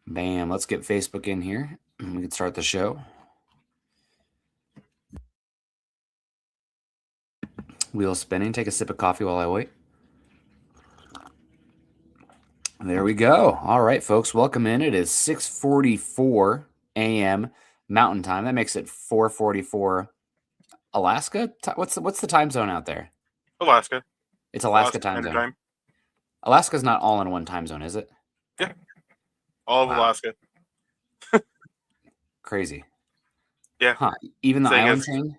Bam. Let's get Facebook in here. We can start the show. Wheel spinning. Take a sip of coffee while I wait. There we go. All right, folks. Welcome in. It is 6:44 a.m. Mountain Time. That makes it 4:44 Alaska. What's the time zone out there? Alaska. It's Alaska time zone. Time. Alaska's not all in one time zone, is it? Yeah. All of Alaska. Crazy. Yeah. Huh. Even the island chain?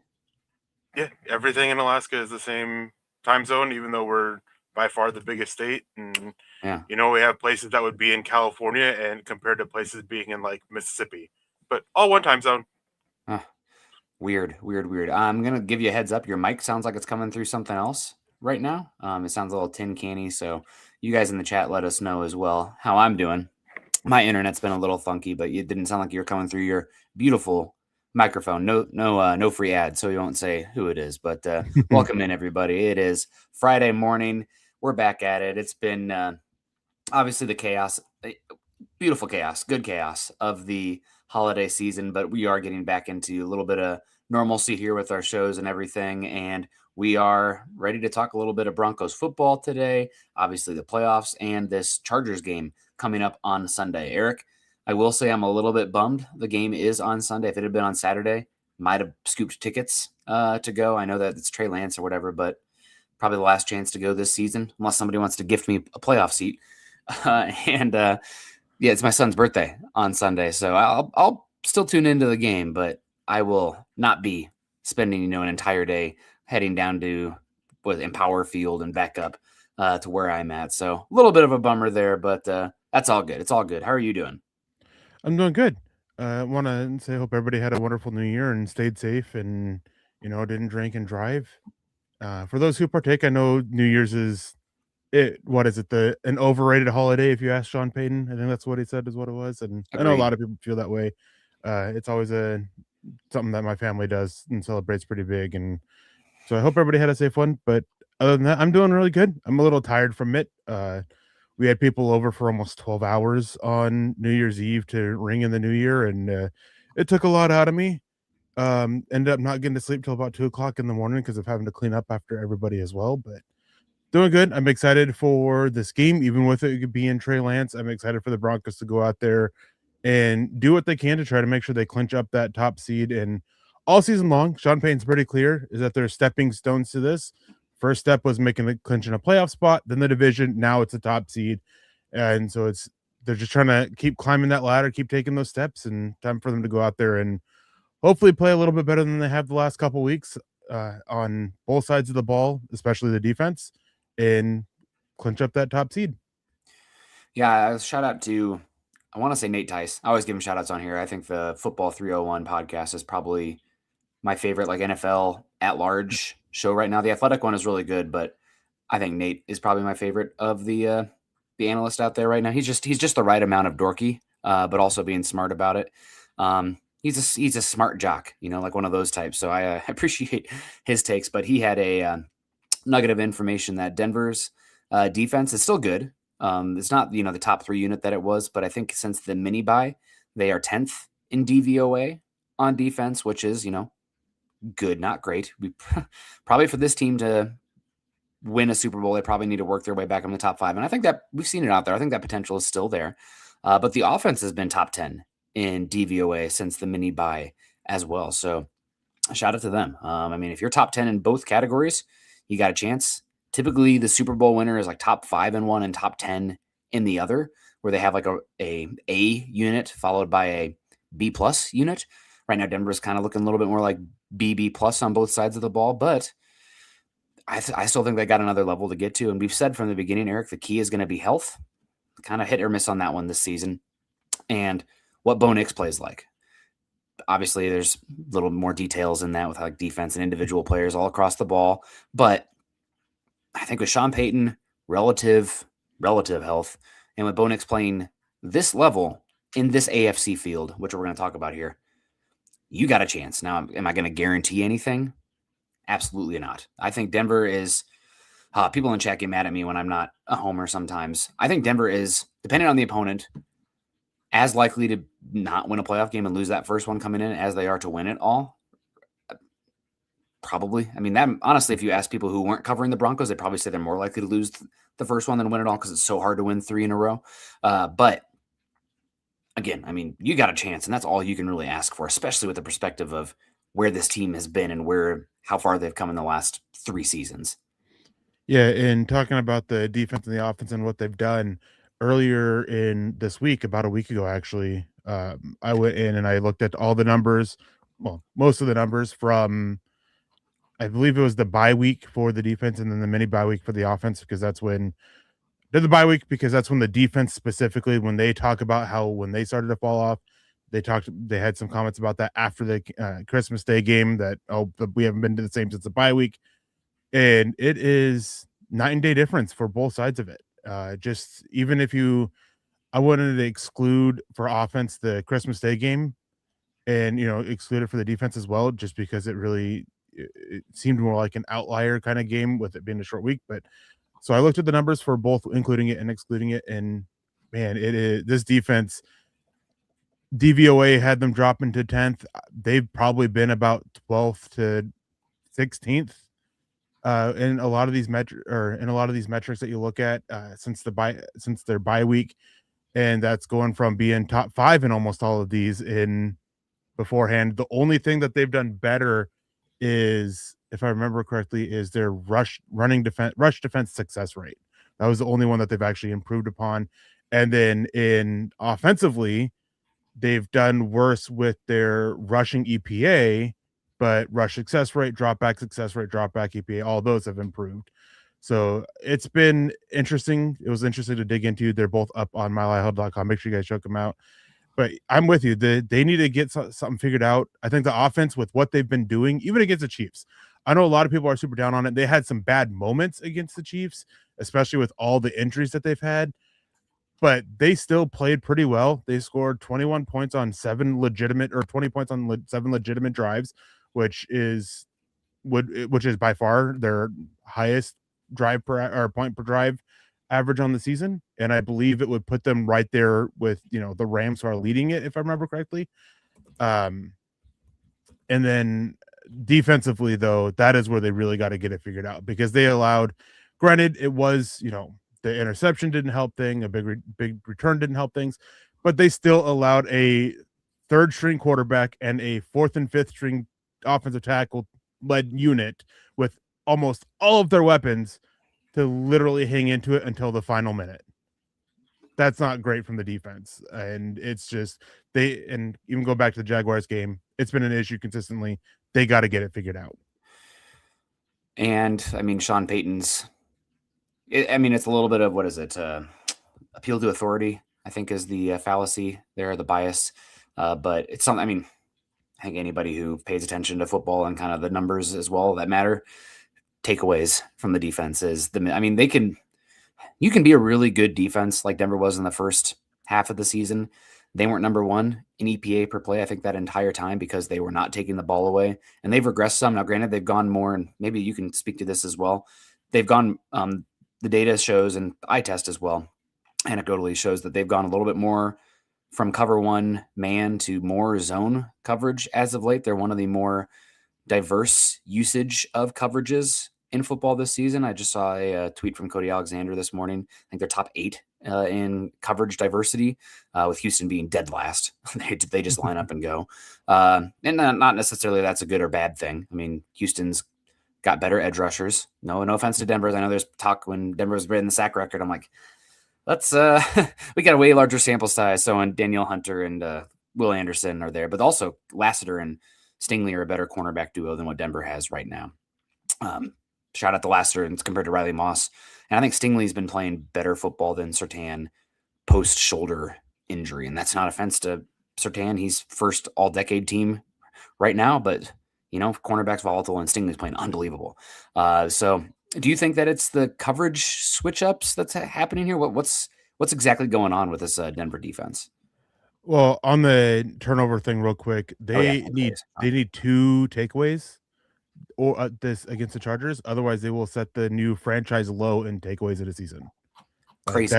Yeah. Everything in Alaska is the same time zone, even though we're by far the biggest state. And, we have places that would be in California and compared to places being in like Mississippi, but all one time zone. Weird. I'm going to give you a heads up. Your mic sounds like it's coming through something else right now. It sounds a little tin canny. So you guys in the chat, let us know as well how I'm doing. My internet's been a little funky, but it didn't sound like you were coming through your beautiful microphone. No free ads, so you won't say who it is. But welcome in, everybody. It is Friday morning. We're back at it. It's been obviously the chaos, beautiful chaos, good chaos of the holiday season, but we are getting back into a little bit of normalcy here with our shows and everything. And we are ready to talk a little bit of Broncos football today, obviously the playoffs and this Chargers game coming up on Sunday. Eric, I will say I'm a little bit bummed the game is on Sunday. If it had been on Saturday, might have scooped tickets to go. I know that it's Trey Lance or whatever, but probably the last chance to go this season, unless somebody wants to gift me a playoff seat. Yeah, it's my son's birthday on Sunday, so I'll still tune into the game, but I will not be spending an entire day heading down to Empower Field and back up to where I'm at. So a little bit of a bummer there, but that's all good. It's all good. How are you doing? I'm doing good. I want to say I hope everybody had a wonderful New Year and stayed safe and didn't drink and drive. For those who partake, I know New Year's is an overrated holiday if you ask Sean Payton. I think that's what he said is what it was, and Agreed. I know a lot of people feel that way. It's always something that my family does and celebrates pretty big, and so I hope everybody had a safe one. But other than that, I'm doing really good. I'm a little tired from it. We had people over for almost 12 hours on New Year's Eve to ring in the new year, and it took a lot out of me. Ended up not getting to sleep till about 2:00 in the morning because of having to clean up after everybody as well, but doing good. I'm excited for this game, even with it being Trey Lance. I'm excited for the Broncos to go out there and do what they can to try to make sure they clinch up that top seed. And all season long, Sean Payton's pretty clear is that there's stepping stones to this. First step was making the clinch in a playoff spot, then the division. Now it's a top seed, and so they're just trying to keep climbing that ladder, keep taking those steps, and time for them to go out there and hopefully play a little bit better than they have the last couple weeks on both sides of the ball, especially the defense, and clinch up that top seed. Yeah, shout out to, I want to say Nate Tice. I always give him shout outs on here. I think the Football 301 podcast is probably my favorite NFL at large show right now. The Athletic one is really good, but I think Nate is probably my favorite of the analyst out there right now. He's just the right amount of dorky, but also being smart about it. He's a smart jock, like one of those types. So I appreciate his takes, but he had a nugget of information that Denver's defense is still good. It's not, the top 3 unit that it was, but I think since the mini bye, they are 10th in DVOA on defense, which is, good, not great. We probably for this team to win a Super Bowl, they probably need to work their way back in the top 5. And I think that we've seen it out there. I think that potential is still there. But the offense has been top 10 in DVOA since the mini bye as well. So shout out to them. If you're top 10 in both categories, you got a chance. Typically the Super Bowl winner is like top 5 in one and top 10 in the other, where they have like a unit followed by a B+ unit. Right now, Denver's kind of looking a little bit more like BB+ on both sides of the ball, but I still think they got another level to get to. And we've said from the beginning, Eric, the key is going to be health. Kind of hit or miss on that one this season. And what Bo Nix plays like. Obviously, there's a little more details in that with like defense and individual players all across the ball. But I think with Sean Payton, relative health, and with Bo Nix playing this level in this AFC field, which we're going to talk about here, you got a chance. Now, am I going to guarantee anything? Absolutely not. I think Denver is people in chat get mad at me when I'm not a homer sometimes. I think Denver is, depending on the opponent, as likely to not win a playoff game and lose that first one coming in as they are to win it all? Probably. I mean, that honestly, if you ask people who weren't covering the Broncos, they'd probably say they're more likely to lose the first one than win it all because it's so hard to win 3 in a row. But again, I mean, you got a chance, and that's all you can really ask for, especially with the perspective of where this team has been and how far they've come in the last 3 seasons. Yeah, and talking about the defense and the offense and what they've done earlier in this week, about a week ago, actually, I went in and I looked at all the numbers, well, most of the numbers from, I believe it was the bye week for the defense and then the mini bye week for the offense, because that's when the bye week, because that's when the defense specifically, when they talk about how when they started to fall off, they had some comments about that after the Christmas Day game that, we haven't been to the same since the bye week. And it is night and day difference for both sides of it. Just even if I wanted to exclude for offense the Christmas Day game and, exclude it for the defense as well, just because it seemed more like an outlier kind of game with it being a short week. But so I looked at the numbers for both including it and excluding it. And man, it is this defense. DVOA had them drop into 10th. They've probably been about 12th to 16th. In a lot of these metrics that you look at since their bye week, and that's going from being top 5 in almost all of these in beforehand. The only thing that they've done better is, if I remember correctly, is their rush defense success rate. That was the only one that they've actually improved upon. And then in offensively, they've done worse with their rushing EPA, but rush success rate, drop back EPA, all those have improved. So it's been interesting. It was interesting to dig into. They're both up on milehighhuddle.com. Make sure you guys check them out. But I'm with you. They need to get something figured out. I think the offense, with what they've been doing, even against the Chiefs, I know a lot of people are super down on it. They had some bad moments against the Chiefs, especially with all the injuries that they've had. But they still played pretty well. They scored 21 points on 20 points on 7 legitimate drives, which is by far their highest point per drive average on the season. And I believe it would put them right there with, the Rams, who are leading it, if I remember correctly. And then defensively, though, that is where they really got to get it figured out, because they allowed, granted, it was, the interception didn't help things, a big return didn't help things, but they still allowed a third string quarterback and a fourth and fifth string offensive tackle led unit with almost all of their weapons to literally hang into it until the final minute. That's not great from the defense. And it's just, and even go back to the Jaguars game, it's been an issue consistently. They got to get it figured out. And I mean, Sean Payton's, it's a little bit of, what is it? Appeal to authority, I think, is the fallacy there, the bias. But it's something, I think anybody who pays attention to football and kind of the numbers as well that matter, takeaways from the defense is you can be a really good defense like Denver was in the first half of the season. They weren't number 1 in EPA per play, I think, that entire time, because they were not taking the ball away, and they've regressed some. Now, granted, they've gone more, and maybe you can speak to this as well. They've gone, the data shows, and eye test as well, anecdotally shows that they've gone a little bit more from cover 1 man to more zone coverage as of late. They're one of the more diverse usage of coverages in football this season. I just saw a tweet from Cody Alexander this morning. I think they're top 8 in coverage diversity, with Houston being dead last. They just line up and go. And not necessarily that's a good or bad thing. Houston's got better edge rushers. No offense to Denver. I know there's talk when Denver was in the sack record. I'm like, let's we got a way larger sample size. So when Danielle Hunter and Will Anderson are there, but also Lassiter and Stingley are a better cornerback duo than what Denver has right now. Shout out to Lassiter and compared to Riley Moss. And I think Stingley's been playing better football than Surtain post shoulder injury. And that's not offense to Surtain. He's first all decade team right now, but cornerback's volatile and Stingley's playing unbelievable. So do you think that it's the coverage switch ups that's happening here? What's exactly going on with this Denver defense? Well, on the turnover thing, real quick, they need 2 takeaways or this against the Chargers. Otherwise, they will set the new franchise low in takeaways of the season. Like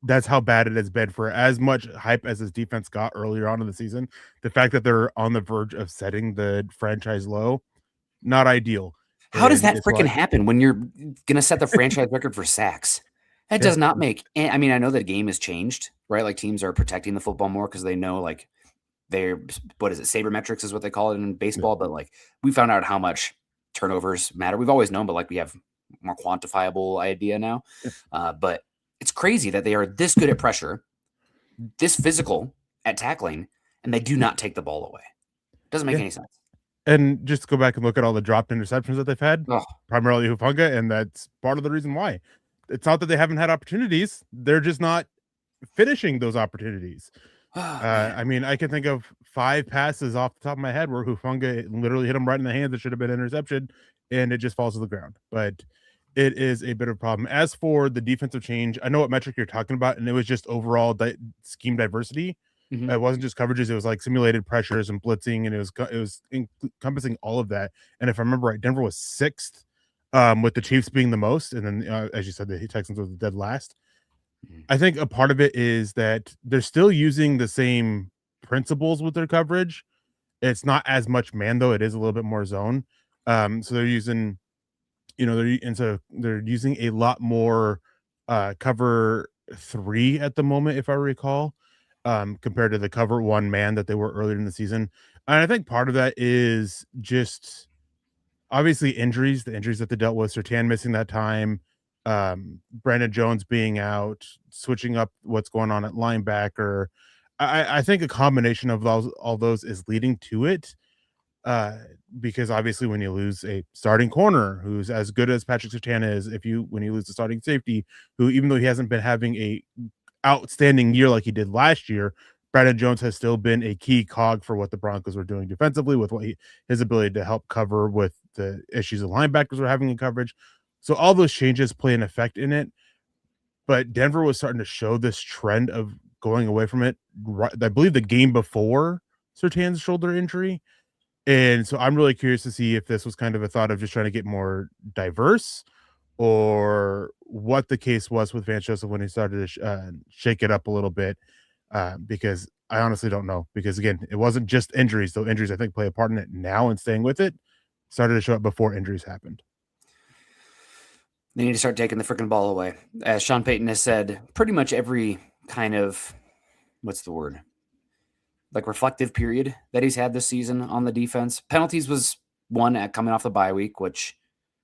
that's how bad it has been. For as much hype as this defense got earlier on in the season, the fact that they're on the verge of setting the franchise low, not ideal. How does that freaking happen when you're going to set the franchise record for sacks? That does not make – I mean, I know that game has changed, right? Like teams are protecting the football more because they know like they're – what is it? Sabermetrics is what they call it in baseball. But like we found out how much turnovers matter. We've always known, but like we have more quantifiable idea now. But it's crazy that they are this good at pressure, this physical at tackling, and they do not take the ball away. It doesn't make any sense. And just go back and look at all the dropped interceptions that they've had, primarily Hufanga, and that's part of the reason why. It's not that they haven't had opportunities; they're just not finishing those opportunities. I mean, I can think of 5 passes off the top of my head where Hufanga literally hit him right in the hands. It should have been interception, and it just falls to the ground. But it is a bit of a problem. As for the defensive change, I know what metric you're talking about, and it was just overall scheme diversity. Mm-hmm. It wasn't just coverages; it was like simulated pressures and blitzing, and it was encompassing all of that. And if I remember right, Denver was 6th, with the Chiefs being the most, and then as you said, the Texans was the dead last. Mm-hmm. I think a part of it is that they're still using the same principles with their coverage. It's not as much man though; it is a little bit more zone. So they're using, they're using a lot more cover 3 at the moment, if I recall. Compared to the cover 1 man that they were earlier in the season. And I think part of that is just obviously injuries, the injuries that they dealt with, Surtain missing that time, Brandon Jones being out, switching up what's going on at linebacker. I think a combination of all those is leading to it. Because obviously when you lose a starting corner who's as good as Patrick Surtain is, when you lose a starting safety who, even though he hasn't been having a outstanding year like he did last year, Brandon Jones has still been a key cog for what the Broncos were doing defensively, with his ability to help cover with the issues the linebackers were having in coverage. So all those changes play an effect in it. But Denver was starting to show this trend of going away from it. I believe the game before Surtain's shoulder injury. And so I'm really curious to see if this was kind of a thought of just trying to get more diverse, or what the case was with Vance Joseph when he started to shake it up a little bit, because I honestly don't know. Because again, it wasn't just injuries, though injuries I think play a part in it now, and staying with it started to show up before injuries happened. They need to start taking the freaking ball away. As Sean Payton has said, pretty much every kind of, what's the word? Like reflective period that he's had this season on the defense. Penalties was one at coming off the bye week, which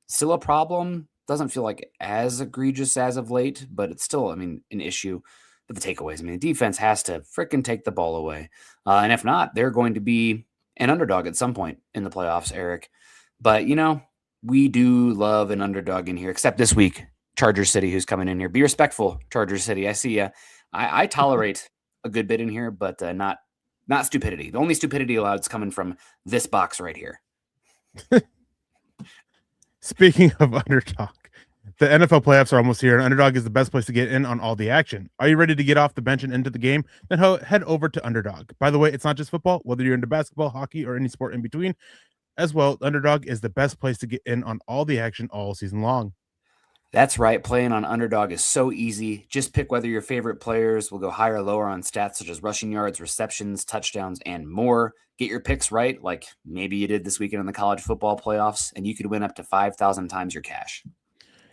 still a problem. Doesn't feel like as egregious as of late, but it's still, I mean, an issue. But the takeaways, I mean, the defense has to freaking take the ball away. And if not, they're going to be an underdog at some point in the playoffs, Eric. But, we do love an underdog in here, except this week, Charger City, who's coming in here. Be respectful, Charger City. I see you. I tolerate a good bit in here, but not stupidity. The only stupidity allowed is coming from this box right here. Speaking of underdog, the NFL playoffs are almost here, and underdog is the best place to get in on all the action. Are you ready to get off the bench and into the game? Then head over to Underdog. By the way, it's not just football, whether you're into basketball, hockey, or any sport in between. As well, Underdog is the best place to get in on all the action all season long. That's right. Playing on Underdog is so easy. Just pick whether your favorite players will go higher or lower on stats such as rushing yards, receptions, touchdowns, and more. Get your picks right, like maybe you did this weekend in the college football playoffs, and you could win up to 5,000 times your cash.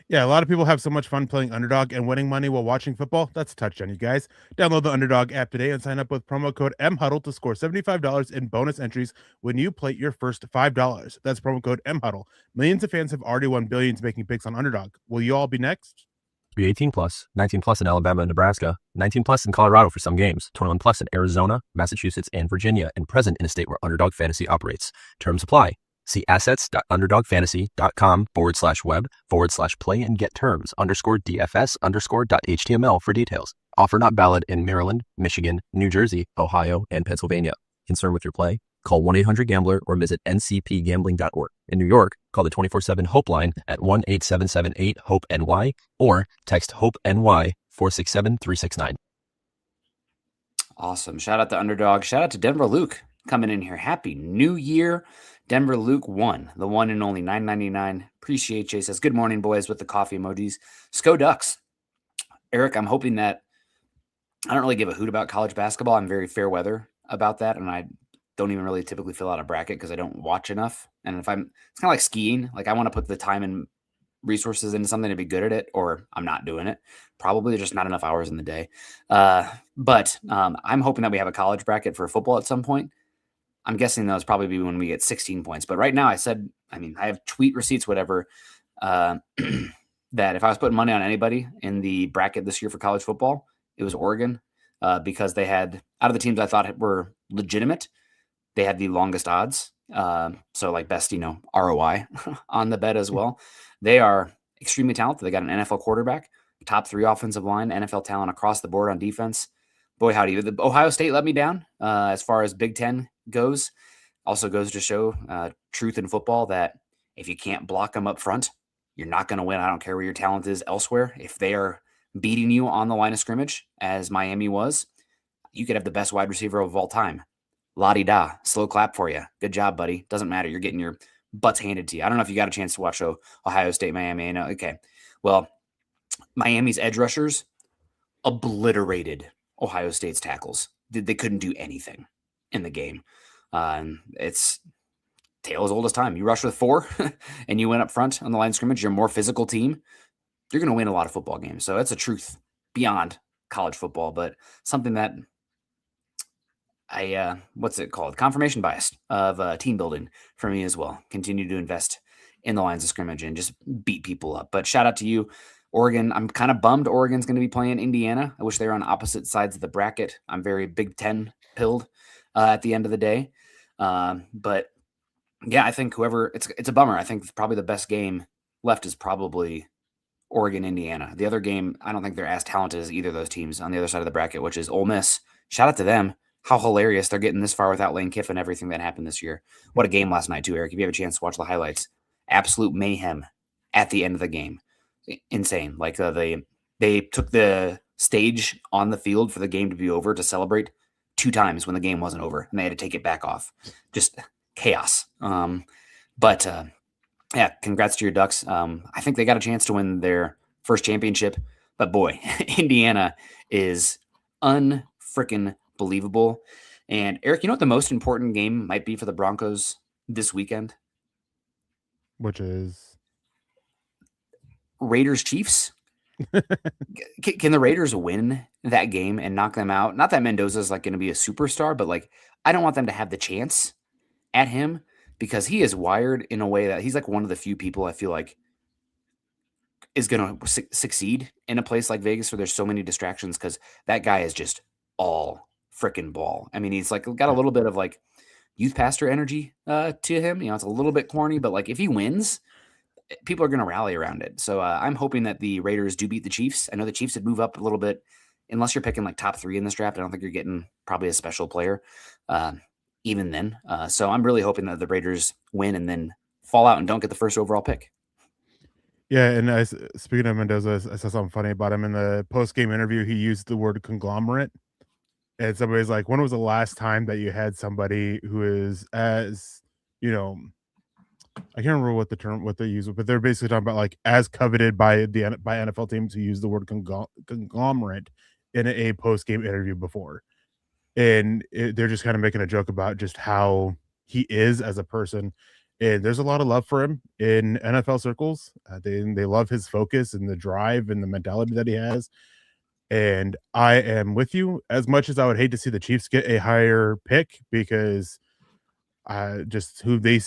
Yeah, a lot of people have so much fun playing Underdog and winning money while watching football. That's a touchdown, you guys. Download the Underdog app today and sign up with promo code MHuddle to score $75 in bonus entries when you play your first $5. That's promo code MHuddle. Millions of fans have already won billions making picks on Underdog. Will you all be next? Be 18 plus, 19 plus in Alabama and Nebraska, 19 plus in Colorado for some games, 21 plus in Arizona, Massachusetts, and Virginia, and present in a state where Underdog Fantasy operates. Terms apply. See assets.underdogfantasy.com/web/play and get terms _DFS_.html for details. Offer not valid in Maryland, Michigan, New Jersey, Ohio, and Pennsylvania. Concerned with your play? Call 1-800-GAMBLER or visit ncpgambling.org. In New York, call the 24/7 Hope line at 1-877-8-HOPE-NY or text HOPE-NY 467-369. Awesome. Shout out to Underdog. Shout out to Denver Luke coming in here. Happy New Year. Denver Luke won, the one and only $9.99. Appreciate you. Says, good morning, boys, with the coffee emojis. Sco Ducks. Eric, I'm hoping that I don't really give a hoot about college basketball. I'm very fair weather about that, and I don't even really typically fill out a bracket because I don't watch enough. And it's kind of like skiing. Like I want to put the time and resources into something to be good at it, or I'm not doing it. Probably there's just not enough hours in the day. But I'm hoping that we have a college bracket for football at some point. I'm guessing those probably be when we get 16 points. But right now I have tweet receipts, whatever, that if I was putting money on anybody in the bracket this year for college football, it was Oregon, because they had, out of the teams I thought were legitimate, they had the longest odds. So like best, ROI on the bet as well. They are extremely talented. They got an NFL quarterback, top 3 offensive line, NFL talent across the board on defense. Boy, howdy. The Ohio State let me down as far as Big Ten goes. Also goes to show truth in football that if you can't block them up front, you're not going to win. I don't care where your talent is elsewhere. If they are beating you on the line of scrimmage, as Miami was, you could have the best wide receiver of all time. La-di-da, slow clap for you. Good job, buddy. Doesn't matter. You're getting your butts handed to you. I don't know if you got a chance to watch Ohio State, Miami. No, okay. Well, Miami's edge rushers obliterated Ohio State's tackles. They couldn't do anything in the game. It's tale as old as time. You rush with 4 and you win up front on the line of scrimmage, you're a more physical team, you're going to win a lot of football games. So that's a truth beyond college football, but something that what's it called? Confirmation bias of team building for me as well. Continue to invest in the lines of scrimmage and just beat people up. But shout out to you, Oregon. I'm kind of bummed Oregon's going to be playing Indiana. I wish they were on opposite sides of the bracket. I'm very Big Ten pilled at the end of the day. But yeah, I think it's a bummer. I think probably the best game left is probably Oregon, Indiana. The other game, I don't think they're as talented as either of those teams on the other side of the bracket, which is Ole Miss. Shout out to them. How hilarious they're getting this far without Lane Kiffin, everything that happened this year. What a game last night too, Eric. If you have a chance to watch the highlights, absolute mayhem at the end of the game. Insane. Like they took the stage on the field for the game to be over to celebrate 2 times when the game wasn't over, and they had to take it back off. Just chaos. But yeah, congrats to your Ducks. I think they got a chance to win their first championship, but boy, Indiana is unfreaking believable. And Eric, you know what the most important game might be for the Broncos this weekend? Which is Raiders Chiefs. Can the Raiders win that game and knock them out? Not that Mendoza's like going to be a superstar, but like I don't want them to have the chance at him because he is wired in a way that he's like one of the few people I feel like is going to succeed in a place like Vegas where there's so many distractions because that guy is just all freaking ball. I mean, he's like got a little bit of like youth pastor energy to him. It's a little bit corny, but like if he wins, people are going to rally around it. So I'm hoping that the Raiders do beat the Chiefs. I know the Chiefs would move up a little bit unless you're picking like top 3 in this draft. I don't think you're getting probably a special player even then. So I'm really hoping that the Raiders win and then fall out and don't get the first overall pick. Yeah, and speaking of Mendoza, I saw something funny about him in the post-game interview. He used the word conglomerate. And somebody's like, when was the last time that you had somebody who is as, I can't remember what they use, but they're basically talking about like as coveted by NFL teams who use the word conglomerate in a post-game interview before. And they're just kind of making a joke about just how he is as a person. And there's a lot of love for him in NFL circles. They love his focus and the drive and the mentality that he has. And I am with you as much as I would hate to see the Chiefs get a higher pick because just who they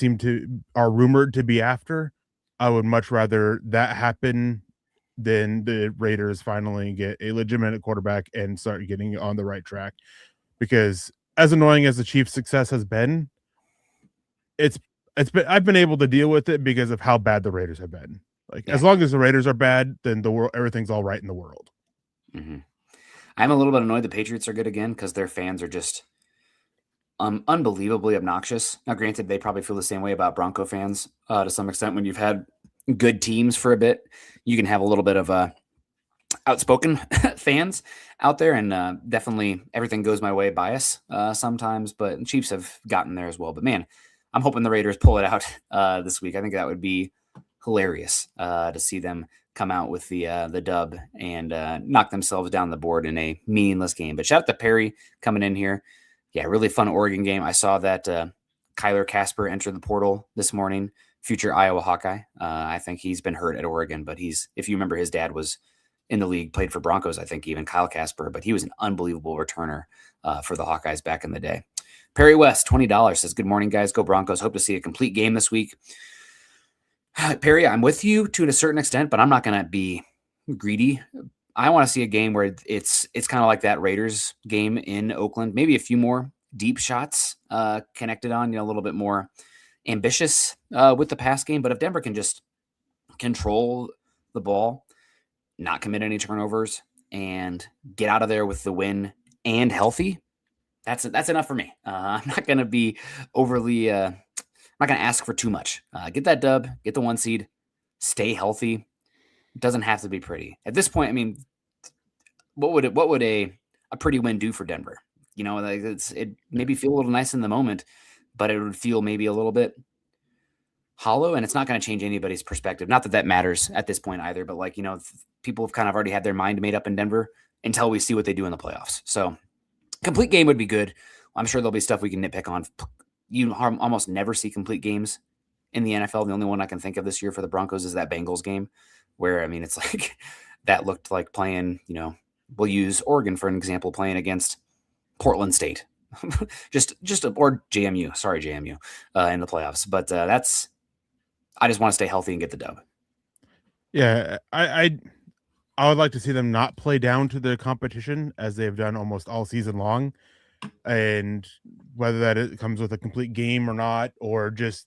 are rumored to be after. I would much rather that happen than the Raiders finally get a legitimate quarterback and start getting on the right track. Because as annoying as the Chiefs' success has been, I've been able to deal with it because of how bad the Raiders have been. Like as long as the Raiders are bad, then everything's all right in the world. Mm-hmm. I'm a little bit annoyed the Patriots are good again because their fans are just unbelievably obnoxious. Now, granted, they probably feel the same way about Bronco fans to some extent. When you've had good teams for a bit, you can have a little bit of outspoken fans out there, and definitely everything goes my way bias sometimes, but Chiefs have gotten there as well. But man, I'm hoping the Raiders pull it out this week. I think that would be hilarious to see them come out with the dub and knock themselves down the board in a meaningless game. But shout out to Perry coming in here. Yeah, really fun Oregon game. I saw that Kyler Casper entered the portal this morning, future Iowa Hawkeye. I think he's been hurt at Oregon, but if you remember, his dad was in the league, played for Broncos, I think even Kyle Casper, but he was an unbelievable returner for the Hawkeyes back in the day. Perry West, $20 says, good morning, guys. Go Broncos. Hope to see a complete game this week. Perry, I'm with you to a certain extent, but I'm not going to be greedy. I want to see a game where it's kind of like that Raiders game in Oakland, maybe a few more deep shots connected on, a little bit more ambitious with the pass game. But if Denver can just control the ball, not commit any turnovers, and get out of there with the win and healthy, that's enough for me. I'm not going to be overly I'm not going to ask for too much. Get that dub, get the 1 seed, stay healthy. It doesn't have to be pretty. At this point, I mean, what would a pretty win do for Denver? Like it maybe feel a little nice in the moment, but it would feel maybe a little bit hollow, and it's not going to change anybody's perspective. Not that matters at this point either, but people have kind of already had their mind made up in Denver until we see what they do in the playoffs. So complete game would be good. I'm sure there'll be stuff we can nitpick on. You almost never see complete games in the NFL. The only one I can think of this year for the Broncos is that Bengals game where, I mean, it's like that looked like playing, we'll use Oregon for an example, playing against Portland State, or JMU, sorry, JMU in the playoffs. But I just want to stay healthy and get the dub. Yeah, I would like to see them not play down to the competition as they've done almost all season long. And whether that comes with a complete game or not, or just,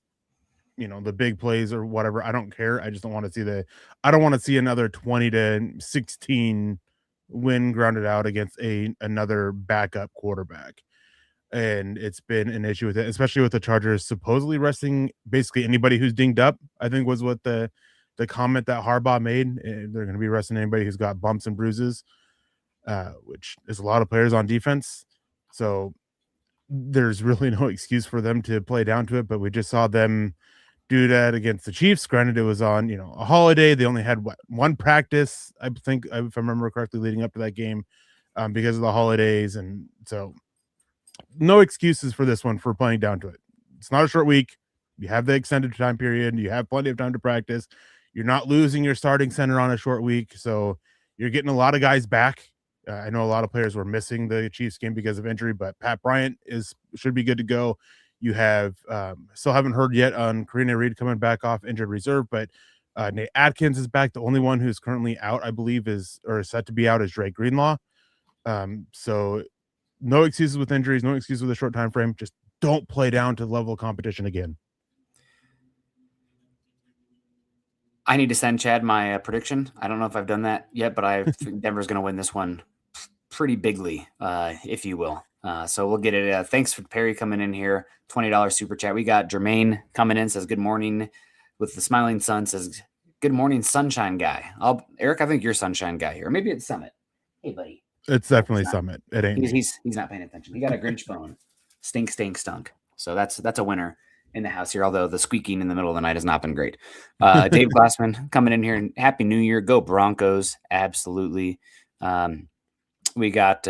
the big plays or whatever, I don't care. I just don't want to see I don't want to see another 20-16 win grounded out against another backup quarterback. And it's been an issue with it, especially with the Chargers supposedly resting basically anybody who's dinged up, I think was what the comment that Harbaugh made. They're going to be resting anybody who's got bumps and bruises, which is a lot of players on defense. So there's really no excuse for them to play down to it, but we just saw them do that against the Chiefs. Granted, it was on, a holiday. They only had one practice, I think, if I remember correctly, leading up to that game because of the holidays. And so no excuses for this one for playing down to it. It's not a short week. You have the extended time period. You have plenty of time to practice. You're not losing your starting center on a short week. So you're getting a lot of guys back. I know a lot of players were missing the Chiefs game because of injury, but Pat Bryant should be good to go. You have still haven't heard yet on Karina Reed coming back off injured reserve, but Nate Atkins is back. The only one who's currently out, I believe, is set to be out is Drake Greenlaw. So no excuses with injuries, no excuses with a short time frame. Just don't play down to the level of competition again. I need to send Chad my prediction. I don't know if I've done that yet, but I think Denver's going to win this one pretty bigly, if you will. So we'll get it. Thanks for Perry coming in here. $20 super chat. We got Jermaine coming in, says good morning with the smiling sun, says good morning, sunshine guy. Eric, I think you're sunshine guy here. Maybe it's Summit. Hey, buddy. It's definitely Summit. It ain't. He's not paying attention. He got a Grinch bone. Stink, stunk. So that's a winner in the house here, although the squeaking in the middle of the night has not been great. Dave Glassman coming in here, and Happy New Year. Go Broncos. Absolutely. We got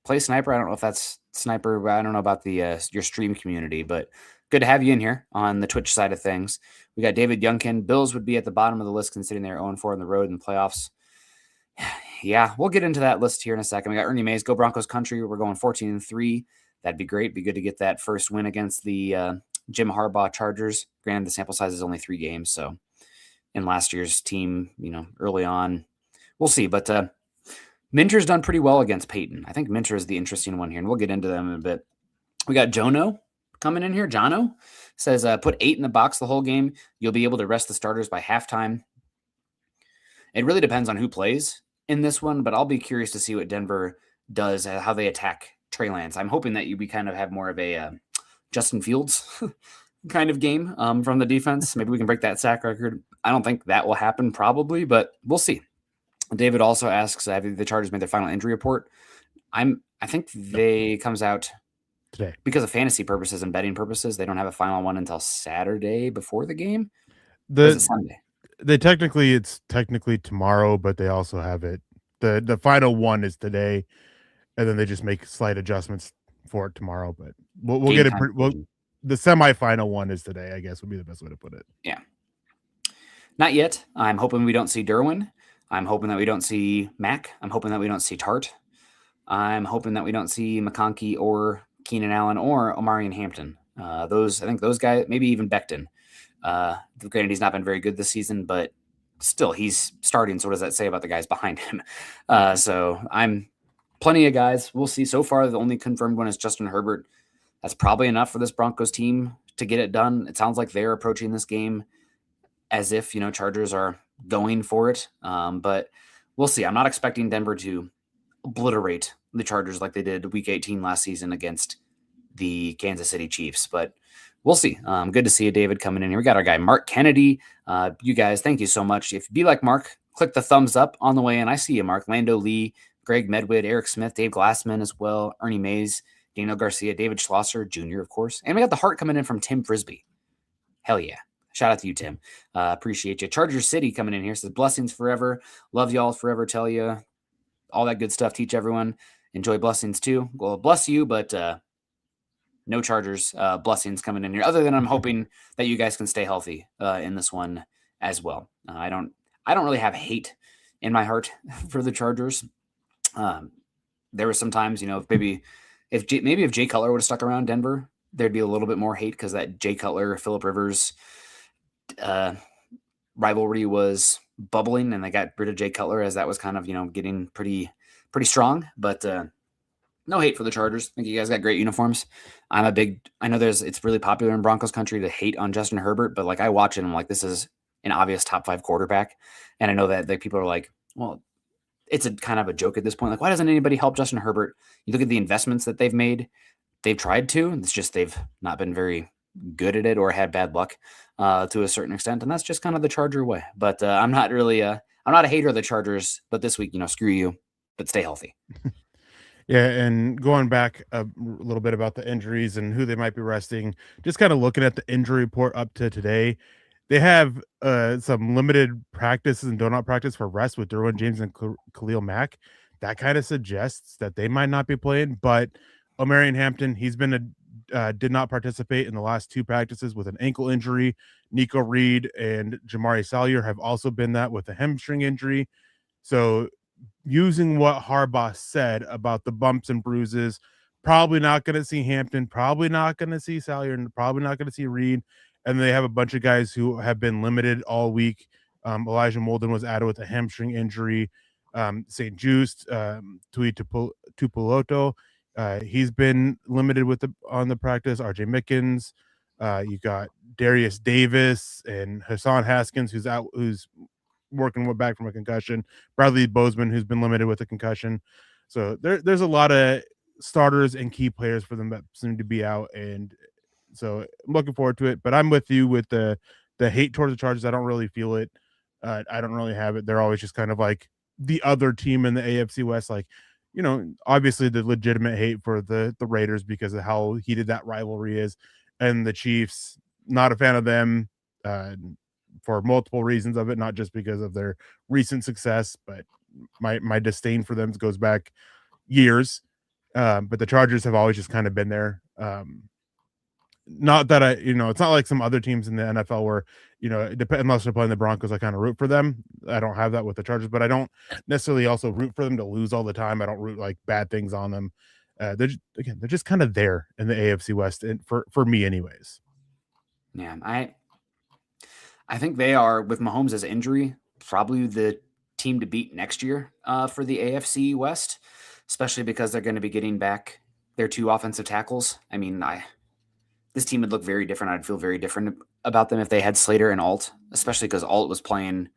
Play Sniper. I don't know if that's Sniper. I don't know about the your stream community, but good to have you in here on the Twitch side of things. We got David Youngkin. Bills would be at the bottom of the list considering they're 0-4 on the road in the playoffs. Yeah, we'll get into that list here in a second. We got Ernie Mays. Go Broncos country. We're going 14-3. That'd be great. Be good to get that first win against the Jim Harbaugh Chargers. Granted, the sample size is only 3 games, so in last year's team, early on, we'll see. But Minter's done pretty well against Peyton. I think Minter is the interesting one here, and we'll get into them in a bit. We got Jono coming in here. Jono says, put 8 in the box the whole game. You'll be able to rest the starters by halftime. It really depends on who plays in this one, but I'll be curious to see what Denver does, how they attack Trey Lance. I'm hoping that we kind of have more of a Justin Fields kind of game from the defense. Maybe we can break that sack record. I don't think that will happen probably, but we'll see. David also asks, have the Chargers made their final injury report? I think they comes out today because of fantasy purposes and betting purposes. They don't have a final one until Saturday before the game. Is it Sunday? It's technically tomorrow, but they also have it. The final one is today, and then they just make slight adjustments for it tomorrow. But we'll get it. The semifinal one is today, I guess, would be the best way to put it. Yeah. Not yet. I'm hoping we don't see Derwin. I'm hoping that we don't see Mack. I'm hoping that we don't see Tart. I'm hoping that we don't see McConkey or Keenan Allen or Omarion Hampton. I think those guys, maybe even Becton. Granted, he's not been very good this season, but still, he's starting. So what does that say about the guys behind him? So I'm plenty of guys. We'll see. So far, the only confirmed one is Justin Herbert. That's probably enough for this Broncos team to get it done. It sounds like they're approaching this game as if, Chargers are going for it. But we'll see. I'm not expecting Denver to obliterate the Chargers like they did week 18 last season against the Kansas City Chiefs, but we'll see. Good to see you, David, coming in here. We got our guy, Mark Kennedy. You guys, thank you so much. If you be like Mark, click the thumbs up on the way in. I see you, Mark. Lando Lee, Greg Medwid, Eric Smith, Dave Glassman as well, Ernie Mays, Daniel Garcia, David Schlosser Jr., of course. And we got the heart coming in from Tim Frisbee. Hell yeah. Shout out to you, Tim. Appreciate you. Charger City coming in here says, blessings forever. Love y'all forever. Tell you all that good stuff. Teach everyone. Enjoy blessings too. Well, bless you, but no Chargers blessings coming in here. Other than I'm hoping that you guys can stay healthy in this one as well. I don't really have hate in my heart for the Chargers. There were some times, maybe if Jay Cutler would have stuck around Denver, there'd be a little bit more hate because that Jay Cutler, Phillip Rivers rivalry was bubbling, and they got rid of Jay Cutler as that was kind of, getting pretty strong. But no hate for the Chargers. I think you guys got great uniforms. I know it's really popular in Broncos country to hate on Justin Herbert, but like I watch it and I'm like, this is an obvious top 5 quarterback. And I know that people are like, well, it's a kind of a joke at this point. Like, why doesn't anybody help Justin Herbert? You look at the investments that they've made. They've tried to. It's just they've not been very good at it or had bad luck to a certain extent. And that's just kind of the Charger way. But I'm not a hater of the Chargers, but this week, screw you, but stay healthy. Yeah, and going back a little bit about the injuries and who they might be resting, just kind of looking at the injury report up to today, they have some limited practices and donut practice for rest with Derwin James and Khalil Mack. That kind of suggests that they might not be playing, but Omarion Hampton, he's been did not participate in the last 2 practices with an ankle injury. Nico Reed and Jamari Salyer have also been that with a hamstring injury. So using what Harbaugh said about the bumps and bruises, probably not going to see Hampton, probably not going to see Salyer, and probably not going to see Reed. And they have a bunch of guys who have been limited all week. Elijah Molden was added with a hamstring injury. St. Just, Tui Tupuloto, he's been limited on the practice. RJ Mickens, you got Darius Davis and Hassan Haskins, who's working back from a concussion. Bradley Bozeman, who's been limited with a concussion. So there's a lot of starters and key players for them that seem to be out, and so I'm looking forward to it. But I'm with you with the hate towards the Chargers. I don't really feel it. I don't really have it. They're always just kind of like the other team in the AFC West, like, obviously the legitimate hate for the Raiders because of how heated that rivalry is, and the Chiefs, not a fan of them for multiple reasons of it, not just because of their recent success, but my disdain for them goes back years. But the Chargers have always just kind of been there. Not that it's not like some other teams in the NFL where, unless they're playing the Broncos, I kind of root for them. I don't have that with the Chargers, but I don't necessarily also root for them to lose all the time. I don't root like bad things on them. They're just kind of there in the AFC West, and for me anyways. Yeah, I think they are, with Mahomes' injury, probably the team to beat next year for the AFC West, especially because they're going to be getting back their 2 offensive tackles. I mean, this team would look very different. I'd feel very different about them if they had Slater and Alt, especially because Alt was playing,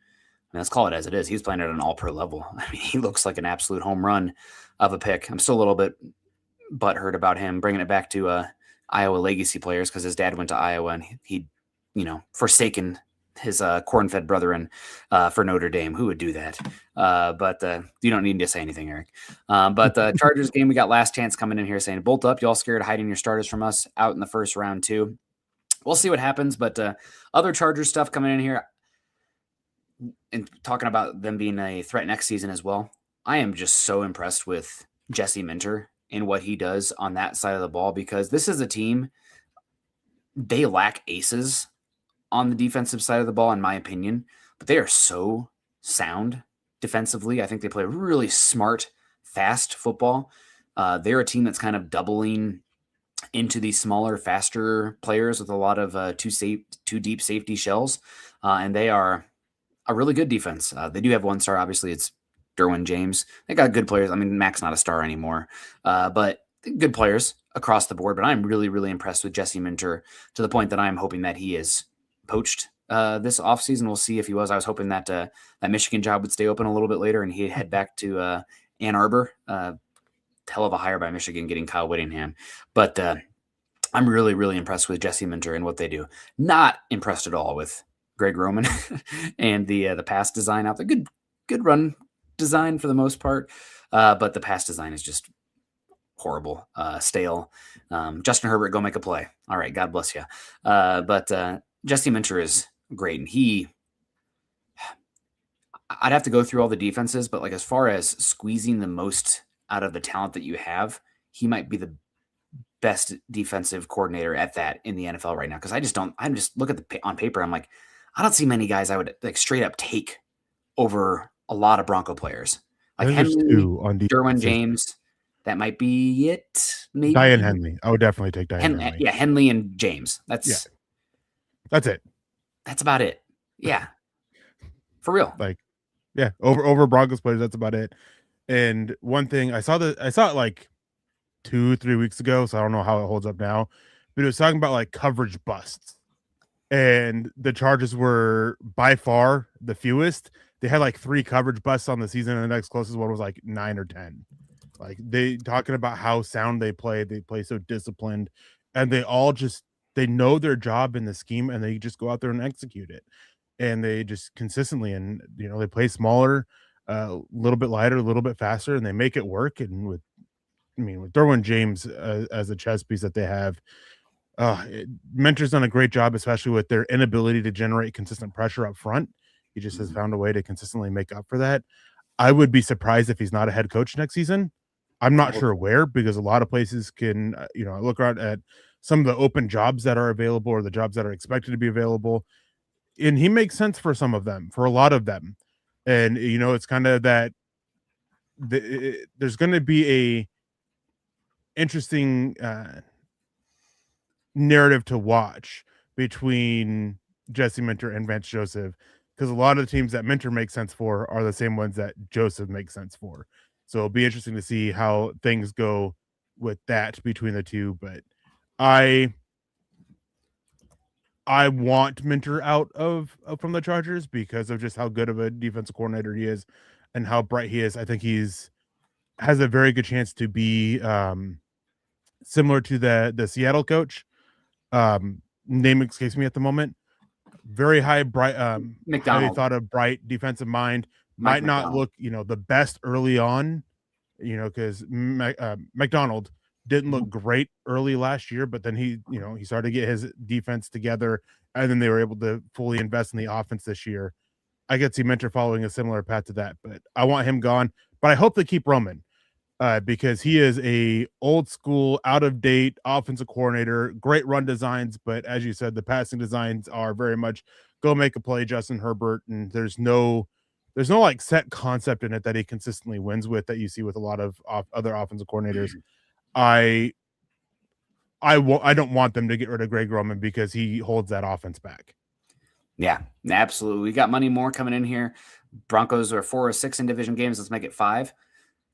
let's call it as it is. He's playing at an all-pro level. I mean, he looks like an absolute home run of a pick. I'm still a little bit butthurt about him bringing it back to Iowa legacy players because his dad went to Iowa and he'd, forsaken his corn-fed brethren for Notre Dame. Who would do that? But you don't need to say anything, Eric. But the Chargers game, we got Last Chance coming in here saying, bolt up. Y'all scared of hiding your starters from us out in the first round too. We'll see what happens. But other Chargers stuff coming in here. and talking about them being a threat next season as well, I am just so impressed with Jesse Minter and what he does on that side of the ball, because this is a team, they lack aces on the defensive side of the ball, in my opinion, but they are so sound defensively. I think they play really smart, fast football. They're a team that's kind of doubling into these smaller, faster players with a lot of two deep safety shells, and they are a really good defense. They do have one star, obviously. It's Derwin James. They got good players. I mean, Mac's not a star anymore, but good players across the board. But I'm really, really impressed with Jesse Minter, to the point that I'm hoping that he is poached this offseason. We'll see if he was. I was hoping that that Michigan job would stay open a little bit later and he'd head back to Ann Arbor. Hell of a hire by Michigan getting Kyle Whittingham. But I'm really, really impressed with Jesse Minter and what they do. Not impressed at all with Greg Roman and the pass design out there. Good run design for the most part, but the pass design is just horrible, stale. Justin Herbert, go make a play. All right, God bless you. But Jesse Minter is great, and I'd have to go through all the defenses, but like as far as squeezing the most out of the talent that you have, he might be the best defensive coordinator at that in the NFL right now. Because I'm just look at on paper, I'm like, I don't see many guys I would like straight up take over a lot of Bronco players. Like Henley, Derwin James, that might be it. Maybe Diane Henley. I would definitely take Diane Henley. Yeah, Henley and James. That's it. That's about it. Yeah. For real. Like, yeah, over Broncos players, that's about it. And one thing I saw it like 2-3 weeks ago, so I don't know how it holds up now, but it was talking about like coverage busts. And the Chargers were by far the fewest. They had like 3 coverage busts on the season, and the next closest one was like 9 or 10. Like they talking about how sound they play so disciplined, and they know their job in the scheme, and they just go out there and execute it. And they just consistently, and they play smaller, a little bit lighter, a little bit faster, and they make it work. And with Derwin James as a chess piece that they have, Minter's done a great job, especially with their inability to generate consistent pressure up front. He just has found a way to consistently make up for that. I would be surprised if he's not a head coach next season. I'm not sure where, because a lot of places can, I look around at some of the open jobs that are available or the jobs that are expected to be available, and he makes sense for some of them, for a lot of them. And, it's kind of that there's going to be a interesting narrative to watch between Jesse Minter and Vance Joseph, because a lot of the teams that Minter makes sense for are the same ones that Joseph makes sense for. So it'll be interesting to see how things go with that between the two. But I want Minter out from the Chargers because of just how good of a defensive coordinator he is and how bright he is. I think has a very good chance to be similar to the Seattle coach. Name escapes me at the moment. Very high, bright, highly thought of, bright defensive mind. Might not look, the best early on, because McDonald didn't look great early last year, but then he started to get his defense together, and then they were able to fully invest in the offense this year. I could see Minter following a similar path to that, but I want him gone. But I hope they keep Roman, because he is a old school, out of date offensive coordinator. Great run designs, but as you said, the passing designs are very much go make a play, Justin Herbert, and there's no like set concept in it that he consistently wins with that you see with a lot of other offensive coordinators. I don't want them to get rid of Greg Roman because he holds that offense back. Yeah, absolutely. We got Money More coming in here. Broncos are 4 or 6 in division games. Let's make it 5.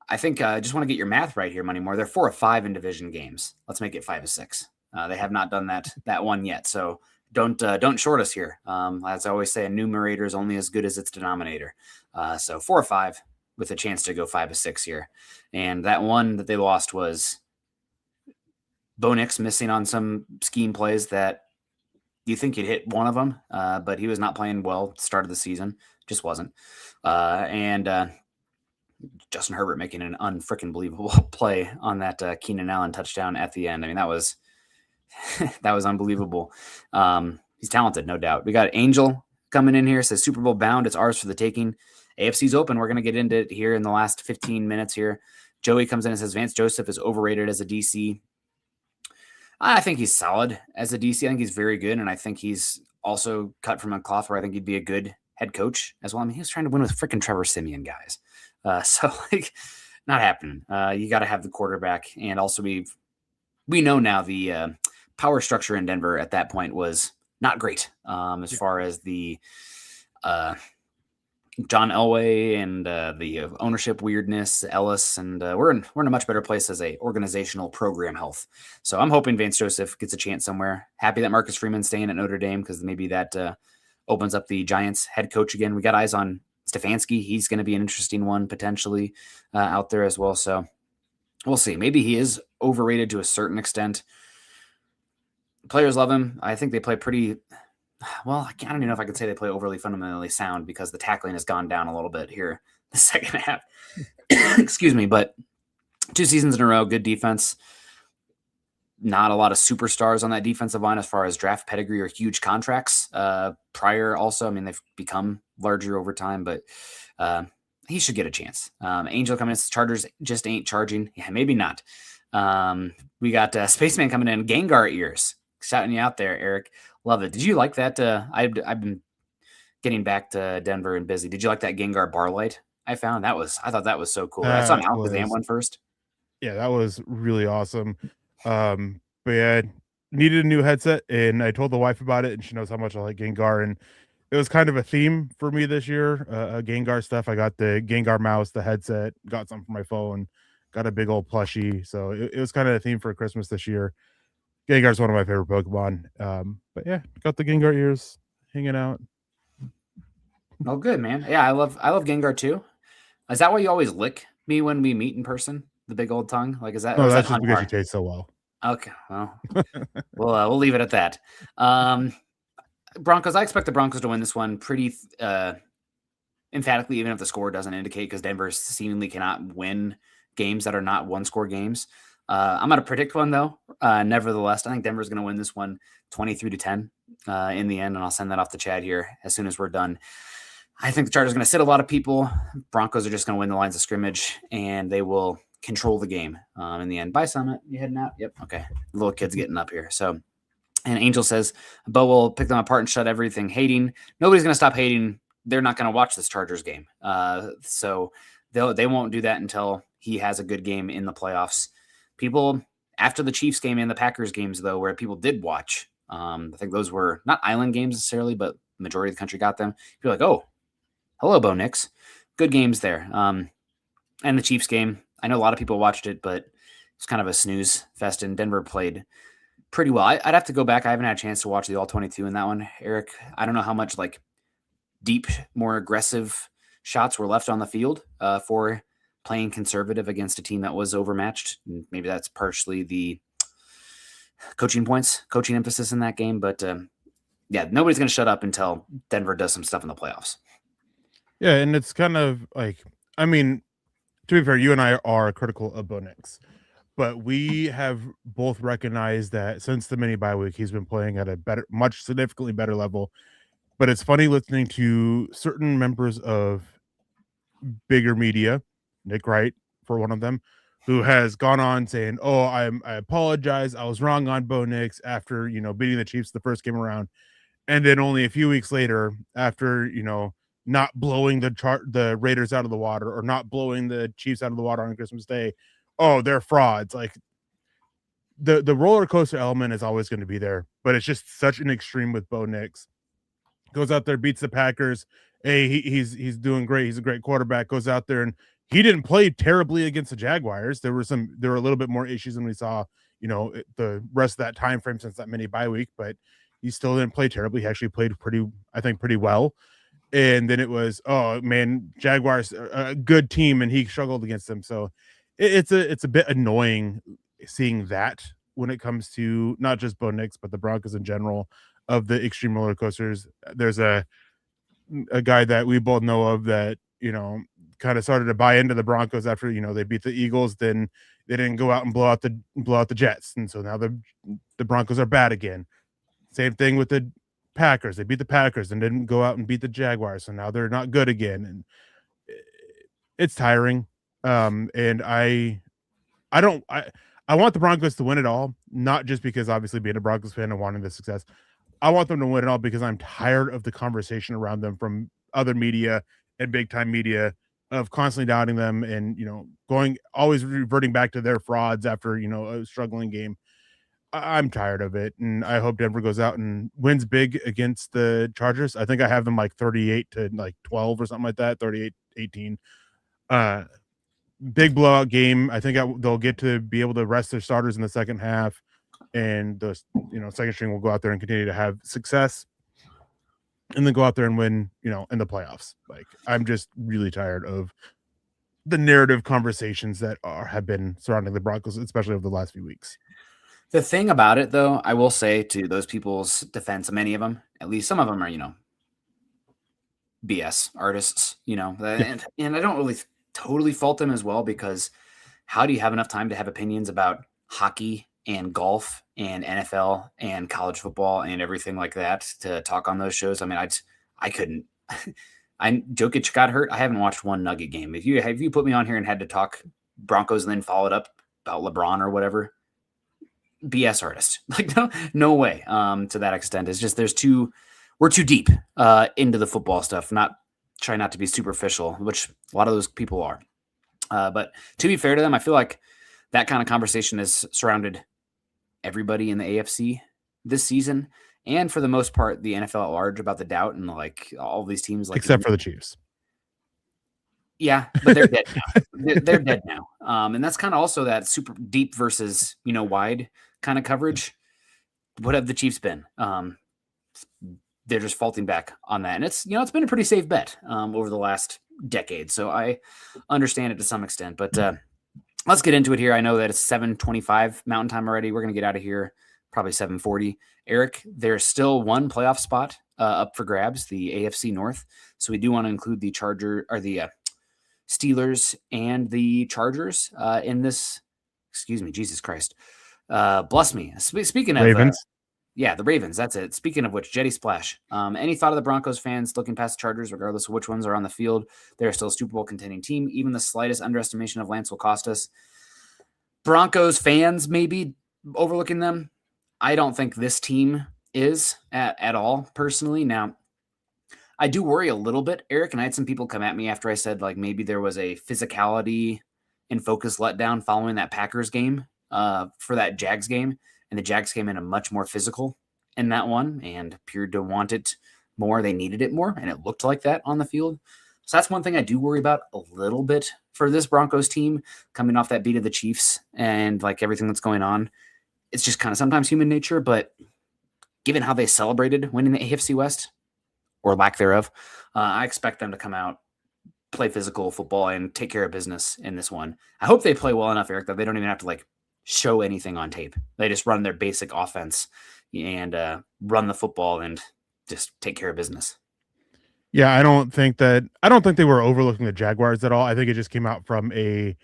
I think I just want to get your math right here, Money More. They're 4 or 5 in division games. Let's make it 5 or 6. They have not done that one yet. So don't short us here. As I always say, a numerator is only as good as its denominator. So 4 or 5 with a chance to go 5 or 6 here. And that one that they lost was Bo Nix missing on some scheme plays that you think you'd hit one of them, but he was not playing well at the start of the season. Just wasn't. And Justin Herbert making an unfreaking believable play on that Keenan Allen touchdown at the end. I mean, that was that was unbelievable. He's talented, no doubt. We got Angel coming in here says Super Bowl bound. It's ours for the taking. AFC's open. We're going to get into it here in the last 15 minutes here. Joey comes in and says Vance Joseph is overrated as a DC. I think he's solid as a DC. I think he's very good, and I think he's also cut from a cloth where I think he'd be a good head coach as well. I mean, he was trying to win with freaking Trevor Siemian, guys. So, not happening. You got to have the quarterback, and also we know now the power structure in Denver at that point was not great as far as the John Elway and the ownership weirdness, Ellis, and we're in a much better place as a organizational program health. So I'm hoping Vance Joseph gets a chance somewhere. Happy that Marcus Freeman's staying at Notre Dame because maybe that opens up the Giants head coach again. We got eyes on Stefanski. He's going to be an interesting one potentially out there as well. So we'll see. Maybe he is overrated to a certain extent. Players love him. I think they play pretty well. I don't even know if I could say they play overly fundamentally sound because the tackling has gone down a little bit here the second half. Excuse me, but 2 seasons in a row, good defense. Not a lot of superstars on that defensive line as far as draft pedigree or huge contracts. Prior also, I mean, they've become larger over time, but he should get a chance. Angel coming in, Chargers just ain't charging. Yeah, maybe not. We got Spaceman coming in, Gengar ears. Shouting you out there, Eric. Love it. Did you like that? I've been getting back to Denver and busy. Did you like that Gengar bar light I found? I thought that was so cool. I saw an Alakazam one first. Yeah, that was really awesome. But yeah, needed a new headset, and I told the wife about it, and she knows how much I like Gengar, and it was kind of a theme for me this year. Gengar stuff. I got the Gengar mouse, the headset, got some for my phone, got a big old plushie. So it was kind of a theme for Christmas this year. Gengar's one of my favorite Pokemon. But yeah, got the Gengar ears hanging out. Oh, good, man. Yeah, I love Gengar too. Is that why you always lick me when we meet in person? The big old tongue? Like, is that? No, that's just because you taste so well. Okay, well, we'll leave it at that. Broncos. I expect the Broncos to win this one pretty emphatically, even if the score doesn't indicate, because Denver seemingly cannot win games that are not one-score games. I'm going to predict one, though. Nevertheless, I think Denver's going to win this one 23-10 in the end, and I'll send that off to Chad here as soon as we're done. I think the Chargers are going to sit a lot of people. Broncos are just going to win the lines of scrimmage, and they will control the game in the end. Bye, Summit. You heading out? Yep. Okay. The little kid's getting up here. So, and Angel says, Bo will pick them apart and shut everything hating. Nobody's going to stop hating. They're not going to watch this Chargers game. So they won't do that until he has a good game in the playoffs. People, after the Chiefs game and the Packers games, though, where people did watch, I think those were not island games necessarily, but majority of the country got them. People are like, oh, hello, Bo Nix. Good games there. And the Chiefs game, I know a lot of people watched it, but it's kind of a snooze fest, and Denver played pretty well. I'd have to go back. I haven't had a chance to watch the All-22 in that one, Eric. I don't know how much like deep, more aggressive shots were left on the field for playing conservative against a team that was overmatched. Maybe that's partially the coaching emphasis in that game. But yeah, nobody's going to shut up until Denver does some stuff in the playoffs. Yeah, and it's kind of like, I mean, to be fair, you and I are critical of Bo Nix, but we have both recognized that since the mini bye week, he's been playing at a much significantly better level. But it's funny listening to certain members of bigger media, Nick Wright for one of them, who has gone on saying, "Oh, I apologize. I was wrong on Bo Nix after beating the Chiefs the first game around," and then only a few weeks later, after not blowing the Raiders out of the water or not blowing the Chiefs out of the water on Christmas Day, oh, they're frauds. Like the roller coaster element is always going to be there, but it's just such an extreme with Bo Nix. Goes out there, beats the Packers. Hey, he's doing great. He's a great quarterback. Goes out there and he didn't play terribly against the Jaguars. There were a little bit more issues than we saw, the rest of that time frame since that mini bye week, but he still didn't play terribly. He actually played pretty well. And then it was, oh man, Jaguars are a good team, and he struggled against them. So it's a bit annoying seeing that when it comes to not just Bo Nix, but the Broncos in general, of the extreme roller coasters. There's a guy that we both know of that, kind of started to buy into the Broncos after, they beat the Eagles. Then they didn't go out and blow out the Jets. And so now the Broncos are bad again. Same thing with the Packers. They beat the Packers and didn't go out and beat the Jaguars. So now they're not good again. And it's tiring. And I want the Broncos to win it all, not just because obviously being a Broncos fan and wanting the success. I want them to win it all because I'm tired of the conversation around them from other media and big time media of constantly doubting them and, always reverting back to their frauds after, a struggling game. I'm tired of it. And I hope Denver goes out and wins big against the Chargers. I think I have them like 38 to like 12 or something like that, 38-18. Big blowout game. I think they'll get to be able to rest their starters in the second half. And the second string will go out there and continue to have success and then go out there and win, in the playoffs. Like, I'm just really tired of the narrative conversations that have been surrounding the Broncos, especially over the last few weeks. The thing about it, though, I will say to those people's defense, many of them, at least some of them are, BS artists, and I don't really totally fault them as well, because how do you have enough time to have opinions about hockey and golf and NFL and college football and everything like that to talk on those shows? I mean, I couldn't. Jokic got hurt. I haven't watched one Nugget game. If you put me on here and had to talk Broncos and then followed up about LeBron or whatever, BS artist. Like, no way. To that extent, it's just we're too deep into the football stuff. Try not to be superficial, which a lot of those people are. But to be fair to them, I feel like that kind of conversation has surrounded everybody in the AFC this season, and for the most part, the NFL at large, about the doubt and like all these teams, like except for the Chiefs. Yeah, but they're dead now. They're dead now. And that's kind of also that super deep versus wide kind of coverage. What have the Chiefs been? They're just faulting back on that, and it's been a pretty safe bet over the last decade. So I understand it to some extent, but let's get into it here. I know that it's 7:25 Mountain Time already. We're gonna get out of here probably 7:40. Eric, there's still one playoff spot up for grabs, the AFC North. So we do want to include the Steelers and the Chargers in this. Excuse me, Jesus Christ, bless me. Speaking of Ravens. The Ravens. That's it. Speaking of which, Jetty Splash. Any thought of the Broncos fans looking past the Chargers, regardless of which ones are on the field? They're still a Super Bowl contending team. Even the slightest underestimation of Lance will cost us. Broncos fans maybe overlooking them. I don't think this team is at all, personally. Now, I do worry a little bit, Eric, and I had some people come at me after I said like maybe there was a physicality and focus letdown following that Packers game for that Jags game. And the Jags came in a much more physical in that one and appeared to want it more. They needed it more, and it looked like that on the field. So that's one thing I do worry about a little bit for this Broncos team coming off that beat of the Chiefs and like everything that's going on. It's just kind of sometimes human nature, but given how they celebrated winning the AFC West, or lack thereof, I expect them to come out, play physical football, and take care of business in this one. I hope they play well enough, Eric, that they don't even have to like show anything on tape. They just run their basic offense and run the football and just take care of business. Yeah, I don't think they were overlooking the Jaguars at all. I think it just came out from the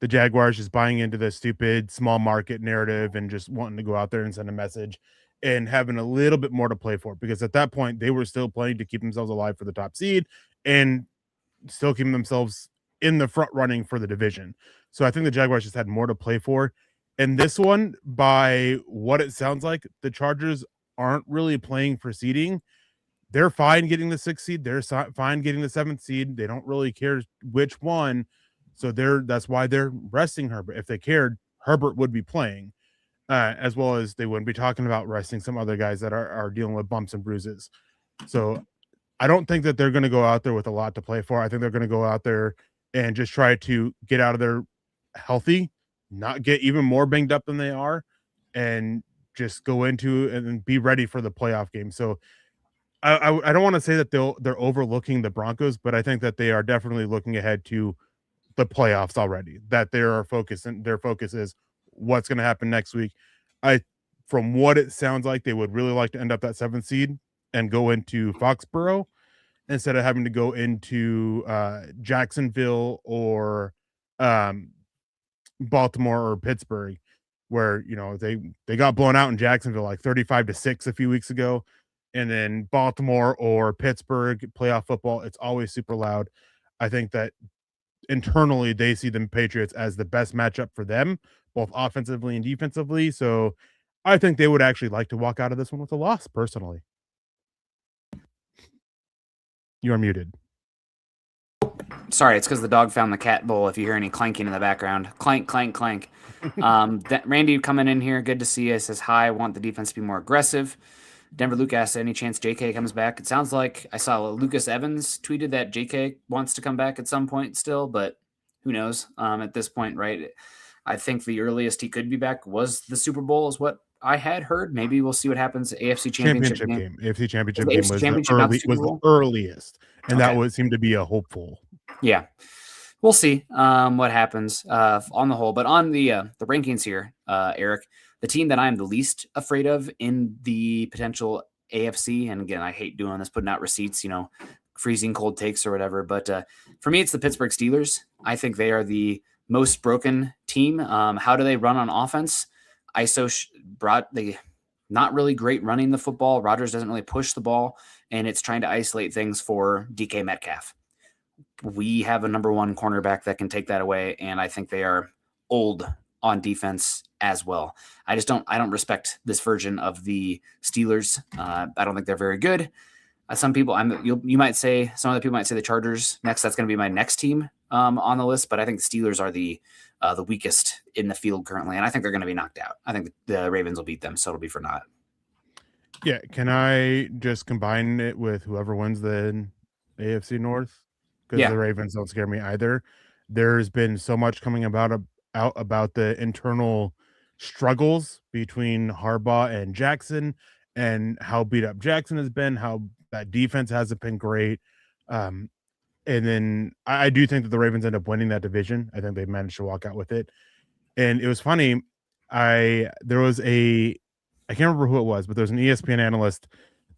Jaguars just buying into the stupid small market narrative and just wanting to go out there and send a message and having a little bit more to play for, because at that point they were still playing to keep themselves alive for the top seed and still keeping themselves in the front running for the division. So I think the Jaguars just had more to play for. And this one, by what it sounds like, the Chargers aren't really playing for seeding. They're fine getting the 6th seed. They're fine getting the 7th seed. They don't really care which one. So that's why they're resting Herbert. If they cared, Herbert would be playing, as well as they wouldn't be talking about resting some other guys that are dealing with bumps and bruises. So I don't think that they're going to go out there with a lot to play for. I think they're going to go out there and just try to get out of there healthy, not get even more banged up than they are, and just go into and be ready for the playoff game. So I don't want to say that they're overlooking the Broncos, but I think that they are definitely looking ahead to the playoffs already, that their focus is what's going to happen next week. From what it sounds like, they would really like to end up that 7th seed and go into Foxborough instead of having to go into Jacksonville or Baltimore or Pittsburgh, where they got blown out in Jacksonville like 35-6 a few weeks ago. And then Baltimore or Pittsburgh playoff football, it's always super loud. I think that internally they see the Patriots as the best matchup for them, both offensively and defensively. So I think they would actually like to walk out of this one with a loss, personally. You are muted. Sorry, it's because the dog found the cat bowl. If you hear any clanking in the background, clank, clank, clank. Randy coming in here, good to see you. Says hi. Want the defense to be more aggressive. Denver Luke asks, any chance JK comes back? It sounds like I saw Lucas Evans tweeted that JK wants to come back at some point still, but who knows at this point, right? I think the earliest he could be back was the Super Bowl is what I had heard. Maybe we'll see what happens. AFC Championship game. AFC Championship game was the earliest, and that would seem to be a hopeful. Yeah. We'll see what happens on the whole. But on the rankings here, Eric, the team that I'm the least afraid of in the potential AFC, and again, I hate doing this, putting out receipts, freezing cold takes or whatever. But for me, it's the Pittsburgh Steelers. I think they are the most broken team. How do they run on offense? They not really great running the football. Rodgers doesn't really push the ball, and it's trying to isolate things for DK Metcalf. We have a number one cornerback that can take that away, and I think they are old on defense as well. I don't respect this version of the Steelers. I don't think they're very good. Some people, you might say, some other people might say the Chargers next. That's going to be my next team on the list, but I think the Steelers are the weakest in the field currently, and I think they're going to be knocked out. I think the Ravens will beat them, so it'll be for naught. Yeah, can I just combine it with whoever wins the AFC North? Because the Ravens don't scare me either. There's been so much coming out about the internal struggles between Harbaugh and Jackson, and how beat up Jackson has been, how that defense hasn't been great. And then I do think that the Ravens end up winning that division. I think they managed to walk out with it. And it was funny. I can't remember who it was, but there's an ESPN analyst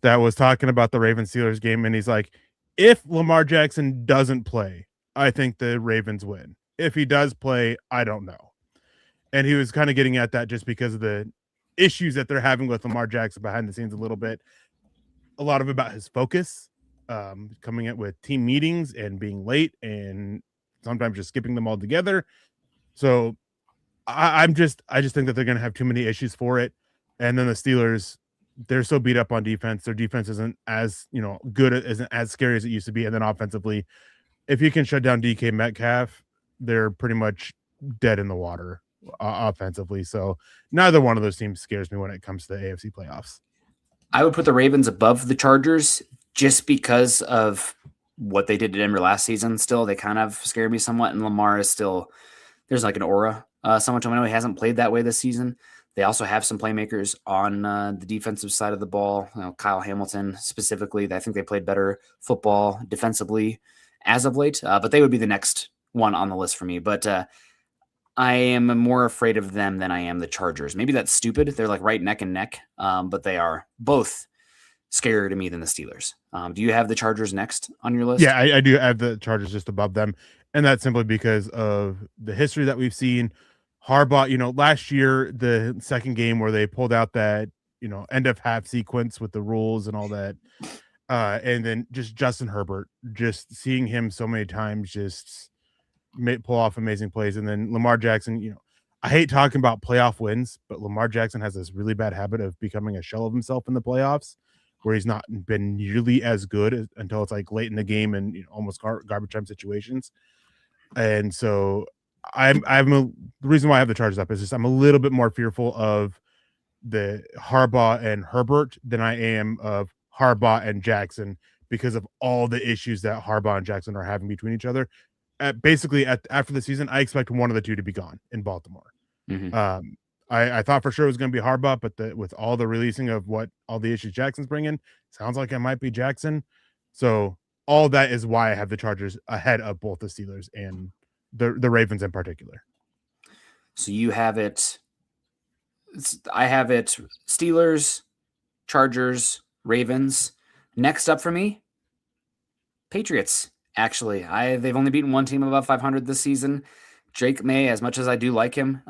that was talking about the Ravens Steelers game, and he's like, if Lamar Jackson doesn't play, I think the Ravens win. If he does play, I don't know. And he was kind of getting at that just because of the issues that they're having with Lamar Jackson behind the scenes a little bit. A lot of it about his focus, coming in with team meetings and being late and sometimes just skipping them all together. So I just think that they're going to have too many issues for it. And then the Steelers, they're so beat up on defense. Their defense isn't as, good, isn't as scary as it used to be. And then offensively, if you can shut down DK Metcalf, they're pretty much dead in the water offensively. So neither one of those teams scares me when it comes to the AFC playoffs. I would put the Ravens above the Chargers just because of what they did to Denver last season. Still, they kind of scared me somewhat. And Lamar is still, there's like an aura somewhat to him. I know he hasn't played that way this season. They also have some playmakers on the defensive side of the ball. Kyle Hamilton specifically. I think they played better football defensively as of late, but they would be the next one on the list for me. But I am more afraid of them than I am the Chargers. Maybe that's stupid. They're like right neck and neck, but they are both scarier to me than the Steelers. Do you have the Chargers next on your list? Yeah, I do have the Chargers just above them, and that's simply because of the history that we've seen. Harbaugh, last year, the second game where they pulled out that, end of half sequence with the rules and all that. And then just Justin Herbert, just seeing him so many times, just pull off amazing plays. And then Lamar Jackson, I hate talking about playoff wins, but Lamar Jackson has this really bad habit of becoming a shell of himself in the playoffs, where he's not been nearly as good until it's like late in the game and almost garbage time situations. And so the reason why I have the Chargers up is just I'm a little bit more fearful of the Harbaugh and Herbert than I am of Harbaugh and Jackson, because of all the issues that Harbaugh and Jackson are having between each other. After the season, I expect one of the two to be gone in Baltimore. Mm-hmm. I thought for sure it was going to be Harbaugh, but with all the releasing of what all the issues Jackson's bringing, sounds like it might be Jackson. So all that is why I have the Chargers ahead of both the Steelers and the Ravens in particular. So you have it. I have it Steelers, Chargers, Ravens. Next up for me, Patriots. Actually, they've only beaten one team above 500 this season. Drake May, as much as I do like him,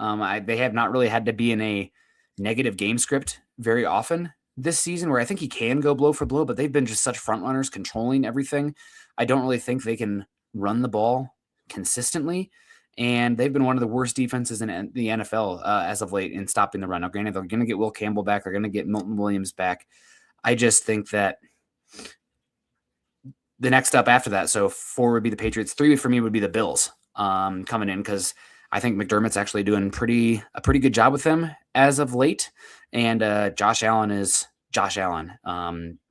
they have not really had to be in a negative game script very often. this season where I think he can go blow for blow, but they've been just such front runners controlling everything. I don't really think they can run the ball consistently. And they've been one of the worst defenses in the NFL as of late in stopping the run. Now, granted, they're going to get Will Campbell back. They're going to get Milton Williams back. I just think that the next up after that, so 4 would be the Patriots. 3 for me would be the Bills coming in, because I think McDermott's actually doing a pretty good job with them as of late. And Josh Allen is Josh Allen,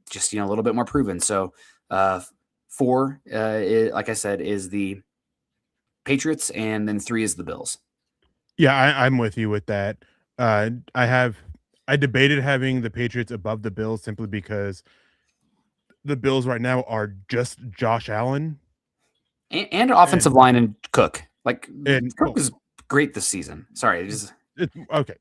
just, a little bit more proven. So 4, like I said, is the Patriots, and then 3 is the Bills. Yeah, I'm with you with that. I debated having the Patriots above the Bills simply because the Bills right now are just Josh Allen and offensive line and Cook. Cook is great this season. Sorry, it's okay.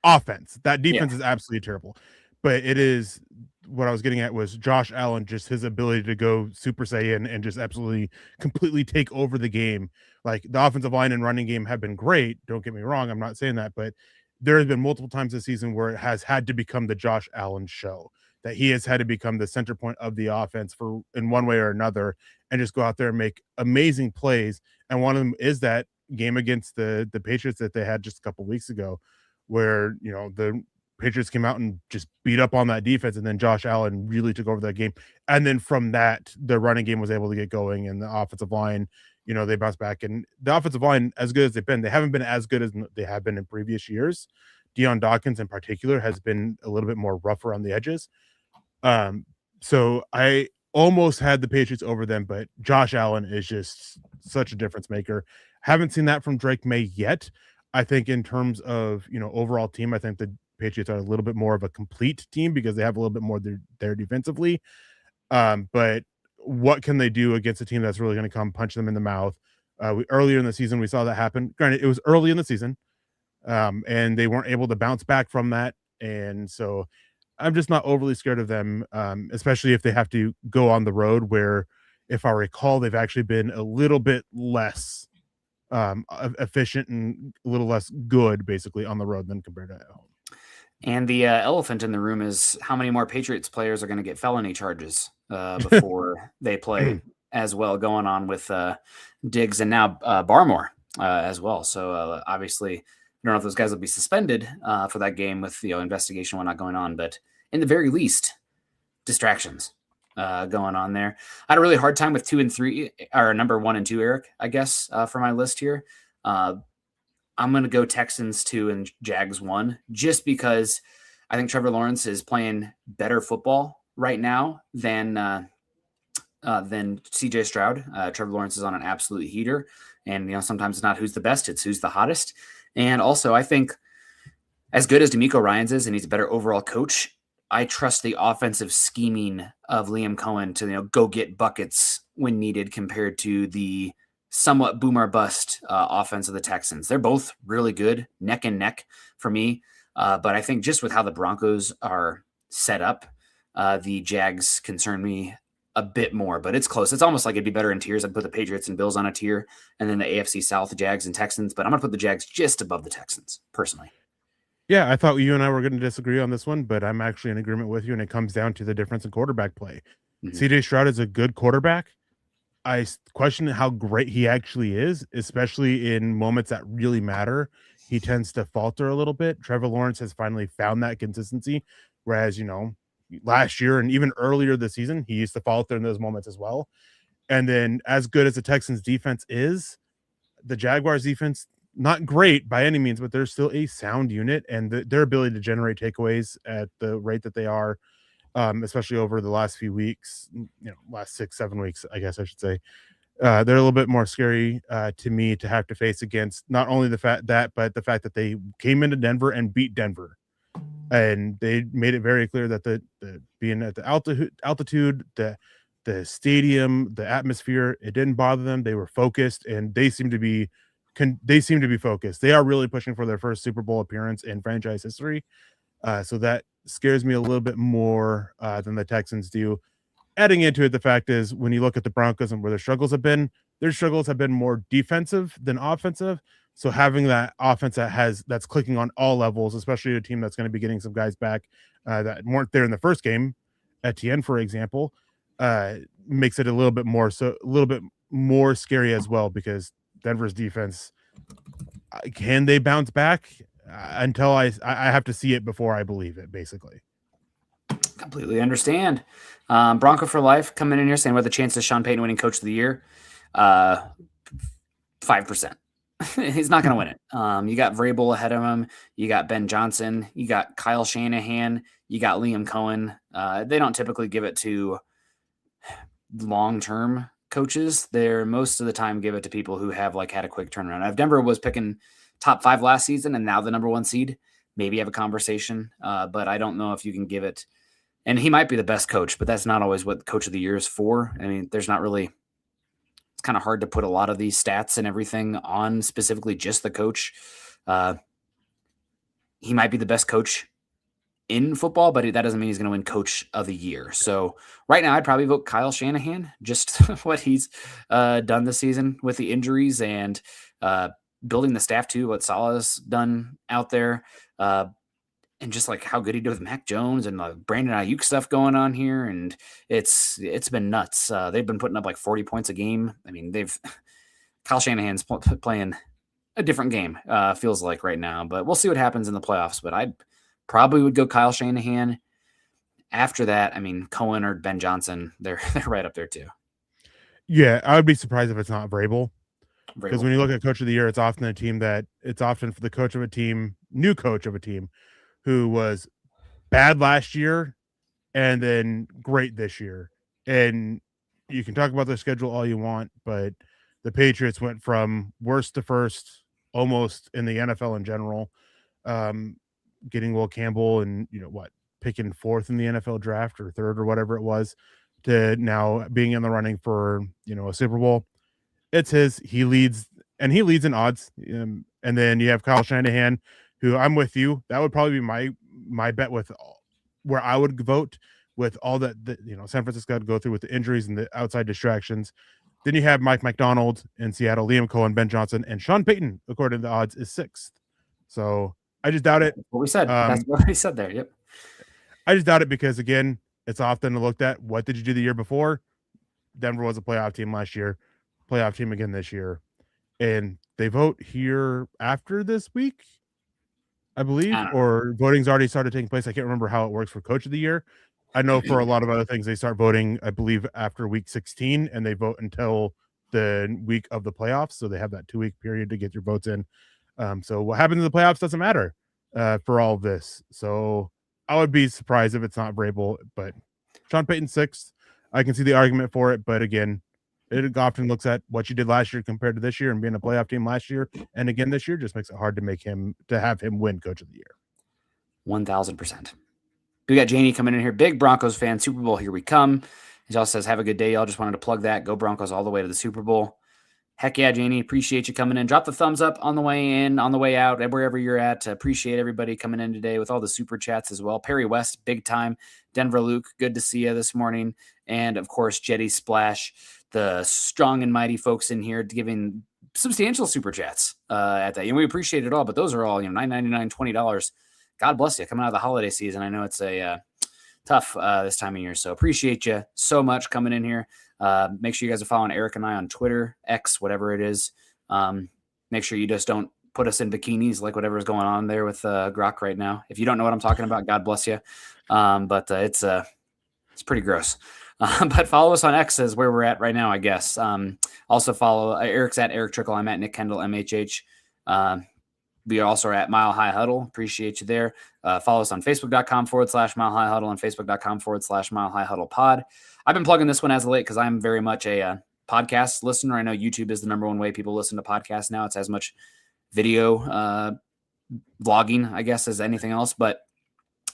Offense, that defense is absolutely terrible, but it is. What I was getting at was Josh Allen, just his ability to go Super Saiyan and just absolutely completely take over the game. Like, the offensive line and running game have been great. Don't get me wrong. I'm not saying that, but there has been multiple times this season where it has had to become the Josh Allen show, that he has had to become the center point of the offense in one way or another, and just go out there and make amazing plays. And one of them is that game against the Patriots that they had just a couple weeks ago, where, the Patriots came out and just beat up on that defense, and then Josh Allen really took over that game. And then from that, the running game was able to get going, and the offensive line, they bounced back. And the offensive line, as good as they've been, they haven't been as good as they have been in previous years. Deion Dawkins in particular has been a little bit more rough around the edges. So I almost had the Patriots over them, but Josh Allen is just such a difference maker. Haven't seen that from Drake May yet. I think in terms of, overall team, I think the Patriots are a little bit more of a complete team because they have a little bit more there defensively. But what can they do against a team that's really going to come punch them in the mouth? Earlier in the season, we saw that happen. Granted, it was early in the season, and they weren't able to bounce back from that. And so I'm just not overly scared of them, especially if they have to go on the road where, if I recall, they've actually been a little bit less efficient and a little less good, basically, on the road than compared to at home. And the elephant in the room is how many more Patriots players are going to get felony charges before they play as well, going on with Diggs and now Barmore as well. So obviously, I don't know if those guys will be suspended for that game with investigation and whatnot going on, but in the very least, distractions going on there. I had a really hard time with 2 and 3, or number 1 and 2, Eric, I guess, for my list here. I'm going to go Texans 2 and Jags 1, just because I think Trevor Lawrence is playing better football right now than CJ Stroud. Trevor Lawrence is on an absolute heater, and sometimes it's not who's the best, it's who's the hottest. And also, I think as good as DeMeco Ryans is, and he's a better overall coach, I trust the offensive scheming of Liam Cohen to go get buckets when needed, compared to the somewhat boom or bust offense of the Texans. They're both really good, neck and neck for me. But I think just with how the Broncos are set up, the Jags concern me a bit more, but it's close. It's almost like it'd be better in tiers. I'd put the Patriots and Bills on a tier, and then the AFC South, the Jags and Texans, but I'm going to put the Jags just above the Texans, personally. Yeah, I thought you and I were going to disagree on this one, but I'm actually in agreement with you, and it comes down to the difference in quarterback play. Mm-hmm. CJ Stroud is a good quarterback. I question how great he actually is, especially in moments that really matter. He tends to falter a little bit. Trevor Lawrence has finally found that consistency, whereas, last year and even earlier this season, he used to falter in those moments as well. And then, as good as the Texans defense is, the Jaguars defense, not great by any means, but they're still a sound unit, and their ability to generate takeaways at the rate that they are, especially over the last few weeks, last 6-7 weeks, I guess I should say, they're a little bit more scary to me to have to face against, not only but the fact that they came into Denver and beat Denver. And they made it very clear that the being at the altitude, the stadium, the atmosphere, it didn't bother them. They were focused, and they seem to be focused. They are really pushing for their first Super Bowl appearance in franchise history. So that scares me a little bit more than the Texans do. Adding into it, the fact is, when you look at the Broncos and where their struggles have been more defensive than offensive. So having that offense that's clicking on all levels, especially a team that's going to be getting some guys back that weren't there in the first game, Etienne, for example, makes it a little bit more scary as well, because Denver's defense, can they bounce back? Until I have to see it before I believe it, basically. Completely understand. Bronco for life coming in here saying, what are the chances of Sean Payton winning Coach of the Year? 5%. He's not going to win it. You got Vrabel ahead of him. You got Ben Johnson. You got Kyle Shanahan. You got Liam Cohen. They don't typically give it to long-term coaches. They're most of the time give it to people who have had a quick turnaround. If Denver was picking top 5 last season and now the number 1 seed, maybe have a conversation. But I don't know if you can give it. And he might be the best coach, but that's not always what Coach of the Year is for. I mean, there's not really. It's kind of hard to put a lot of these stats and everything on specifically just the coach. He might be the best coach in football, but that doesn't mean he's going to win Coach of the Year. So right now, I'd probably vote Kyle Shanahan, just what he's done this season with the injuries and building the staff too, what Salah's done out there. And just how good he did with Mac Jones and Brandon Ayuk stuff going on here. And it's been nuts. They've been putting up 40 points a game. I mean, Kyle Shanahan's playing a different game, feels like right now, but we'll see what happens in the playoffs. But I probably would go Kyle Shanahan. After that, I mean, Cohen or Ben Johnson, they're right up there too. Yeah, I would be surprised if it's not Vrabel. Because when you look at Coach of the Year, it's often for the coach of a team, new coach of a team, who was bad last year and then great this year. And you can talk about their schedule all you want, but the Patriots went from worst to first almost in the NFL in general, getting Will Campbell and, picking 4th in the NFL draft or 3rd or whatever it was, to now being in the running for, a Super Bowl. It's he leads in odds. And then you have Kyle Shanahan, who I'm with you. That would probably be my bet with where I would vote, with all that San Francisco had to go through with the injuries and the outside distractions. Then you have Mike McDonald in Seattle, Liam Cohen, Ben Johnson, and Sean Payton, according to the odds, is 6th. So I just doubt it. What we said. That's what we said there. Yep. I just doubt it because, again, it's often looked at, what did you do the year before? Denver was a playoff team last year, playoff team again this year. And they vote here after this week, I believe, or voting's already started taking place. I can't remember how it works for Coach of the Year. I know for a lot of other things, they start voting, I believe, after week 16, and they vote until the week of the playoffs. So they have that 2-week period to get your votes in. So what happens in the playoffs doesn't matter for all of this. So I would be surprised if it's not Vrabel, but Sean Payton 6th. I can see the argument for it, but again, it often looks at what you did last year compared to this year, and being a playoff team last year and again this year just makes it hard to have him win Coach of the Year. 1,000%. We got Janie coming in here. Big Broncos fan. Super Bowl, here we come. He also says, have a good day, y'all. Just wanted to plug that. Go Broncos all the way to the Super Bowl. Heck yeah, Janie. Appreciate you coming in. Drop the thumbs up on the way in, on the way out, wherever you're at. Appreciate everybody coming in today with all the super chats as well. Perry West, big time. Denver Luke, good to see you this morning. And, of course, Jetty Splash, the strong and mighty folks in here giving substantial super chats at that. And we appreciate it all, but those are all, $9.99, $20. God bless you. Coming out of the holiday season, I know it's a tough this time of year, so appreciate you so much coming in here. Make sure you guys are following Eric and I on Twitter, X, whatever it is. Make sure you just don't put us in bikinis like whatever's going on there with Grok right now. If you don't know what I'm talking about, God bless you. But it's pretty gross. But follow us on X is where we're at right now, I guess. Also follow Eric's at Eric Trickle. I'm at Nick Kendall, MHH. We also are at Mile High Huddle. Appreciate you there. Follow us on Facebook.com/Mile High Huddle and Facebook.com/Mile High Huddle Pod. I've been plugging this one as of late because I'm very much a podcast listener. I know YouTube is the number one way people listen to podcasts now. It's as much video vlogging, I guess, as anything else. But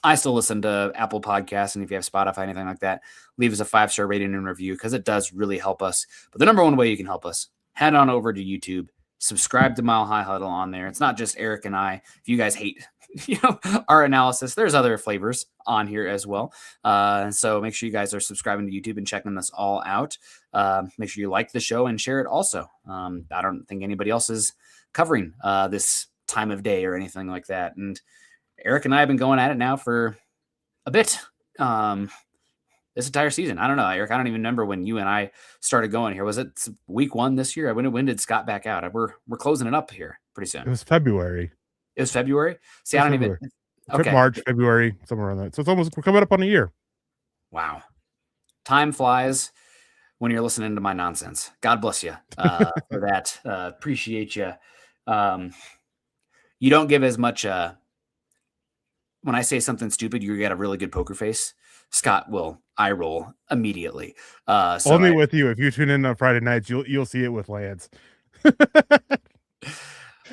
I still listen to Apple Podcasts, and if you have Spotify, anything like that, leave us a 5-star rating and review because it does really help us. But the number one way you can help us, head on over to YouTube. Subscribe to Mile High Huddle on there. It's not just Eric and I. If you guys hate, our analysis, there's other flavors on here as well. So make sure you guys are subscribing to YouTube and checking this all out. Make sure you like the show and share it also. I don't think anybody else is covering this time of day or anything like that. And Eric and I have been going at it now for a bit. This entire season. I don't know, Eric. I don't even remember when you and I started going here. Was it week 1 this year? When did Scott back out? We're closing it up here pretty soon. It was February. It was February? See, I don't February. even... Okay. March, February, somewhere around that. So we're coming up on a year. Wow. Time flies when you're listening to my nonsense. God bless you for that. Appreciate you. You don't give as much... when I say something stupid, you get a really good poker face. Scott will eye roll immediately. Only with you. If you tune in on Friday nights, you'll see it with Lance.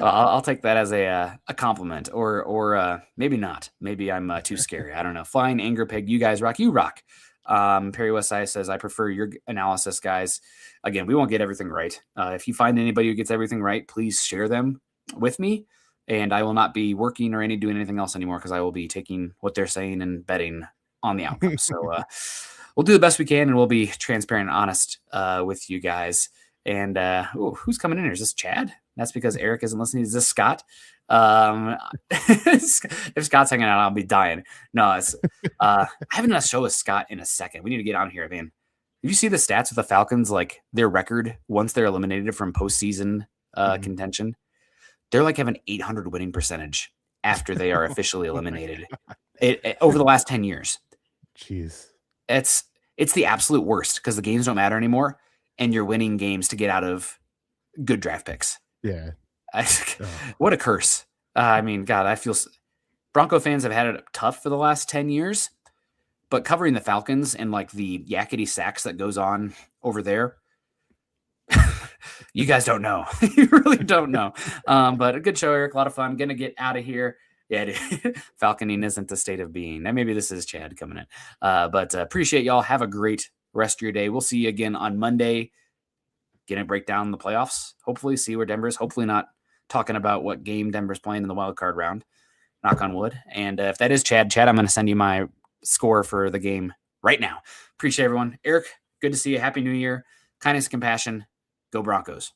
I'll take that as a compliment, or maybe not. Maybe I'm too scary. I don't know. Flying Anger Pig, you guys rock. You rock. Perry Westside says, I prefer your analysis, guys. Again, we won't get everything right. If you find anybody who gets everything right, please share them with me. And I will not be working or doing anything else anymore because I will be taking what they're saying and betting on the outcome. So we'll do the best we can, and we'll be transparent and honest with you guys. And who's coming in here? Is this Chad? That's because Eric isn't listening. Is this Scott? If Scott's hanging out, I'll be dying. No, it's I haven't done a show with Scott in a second. We need to get on here, man. Did you see the stats with the Falcons? Like their record once they're eliminated from postseason contention, they're like have an 800 winning percentage after they are officially eliminated. Over the last 10 years. Jeez, it's the absolute worst because the games don't matter anymore, and you're winning games to get out of good draft picks. Yeah. What a curse. I mean, God, I feel Bronco fans have had it tough for the last 10 years, but covering the Falcons and like the yakety sacks that goes on over there, you guys don't know. You really don't know. But a good show, Eric. A lot of fun. Going to get out of here. Yeah, falconing isn't the state of being. And maybe this is Chad coming in. But appreciate y'all. Have a great rest of your day. We'll see you again on Monday. Gonna break down the playoffs. Hopefully see where Denver's. Hopefully not talking about what game Denver's playing in the wild card round. Knock on wood. And if that is Chad, I'm going to send you my score for the game right now. Appreciate everyone. Eric, good to see you. Happy New Year. Kindness and compassion. Go Broncos.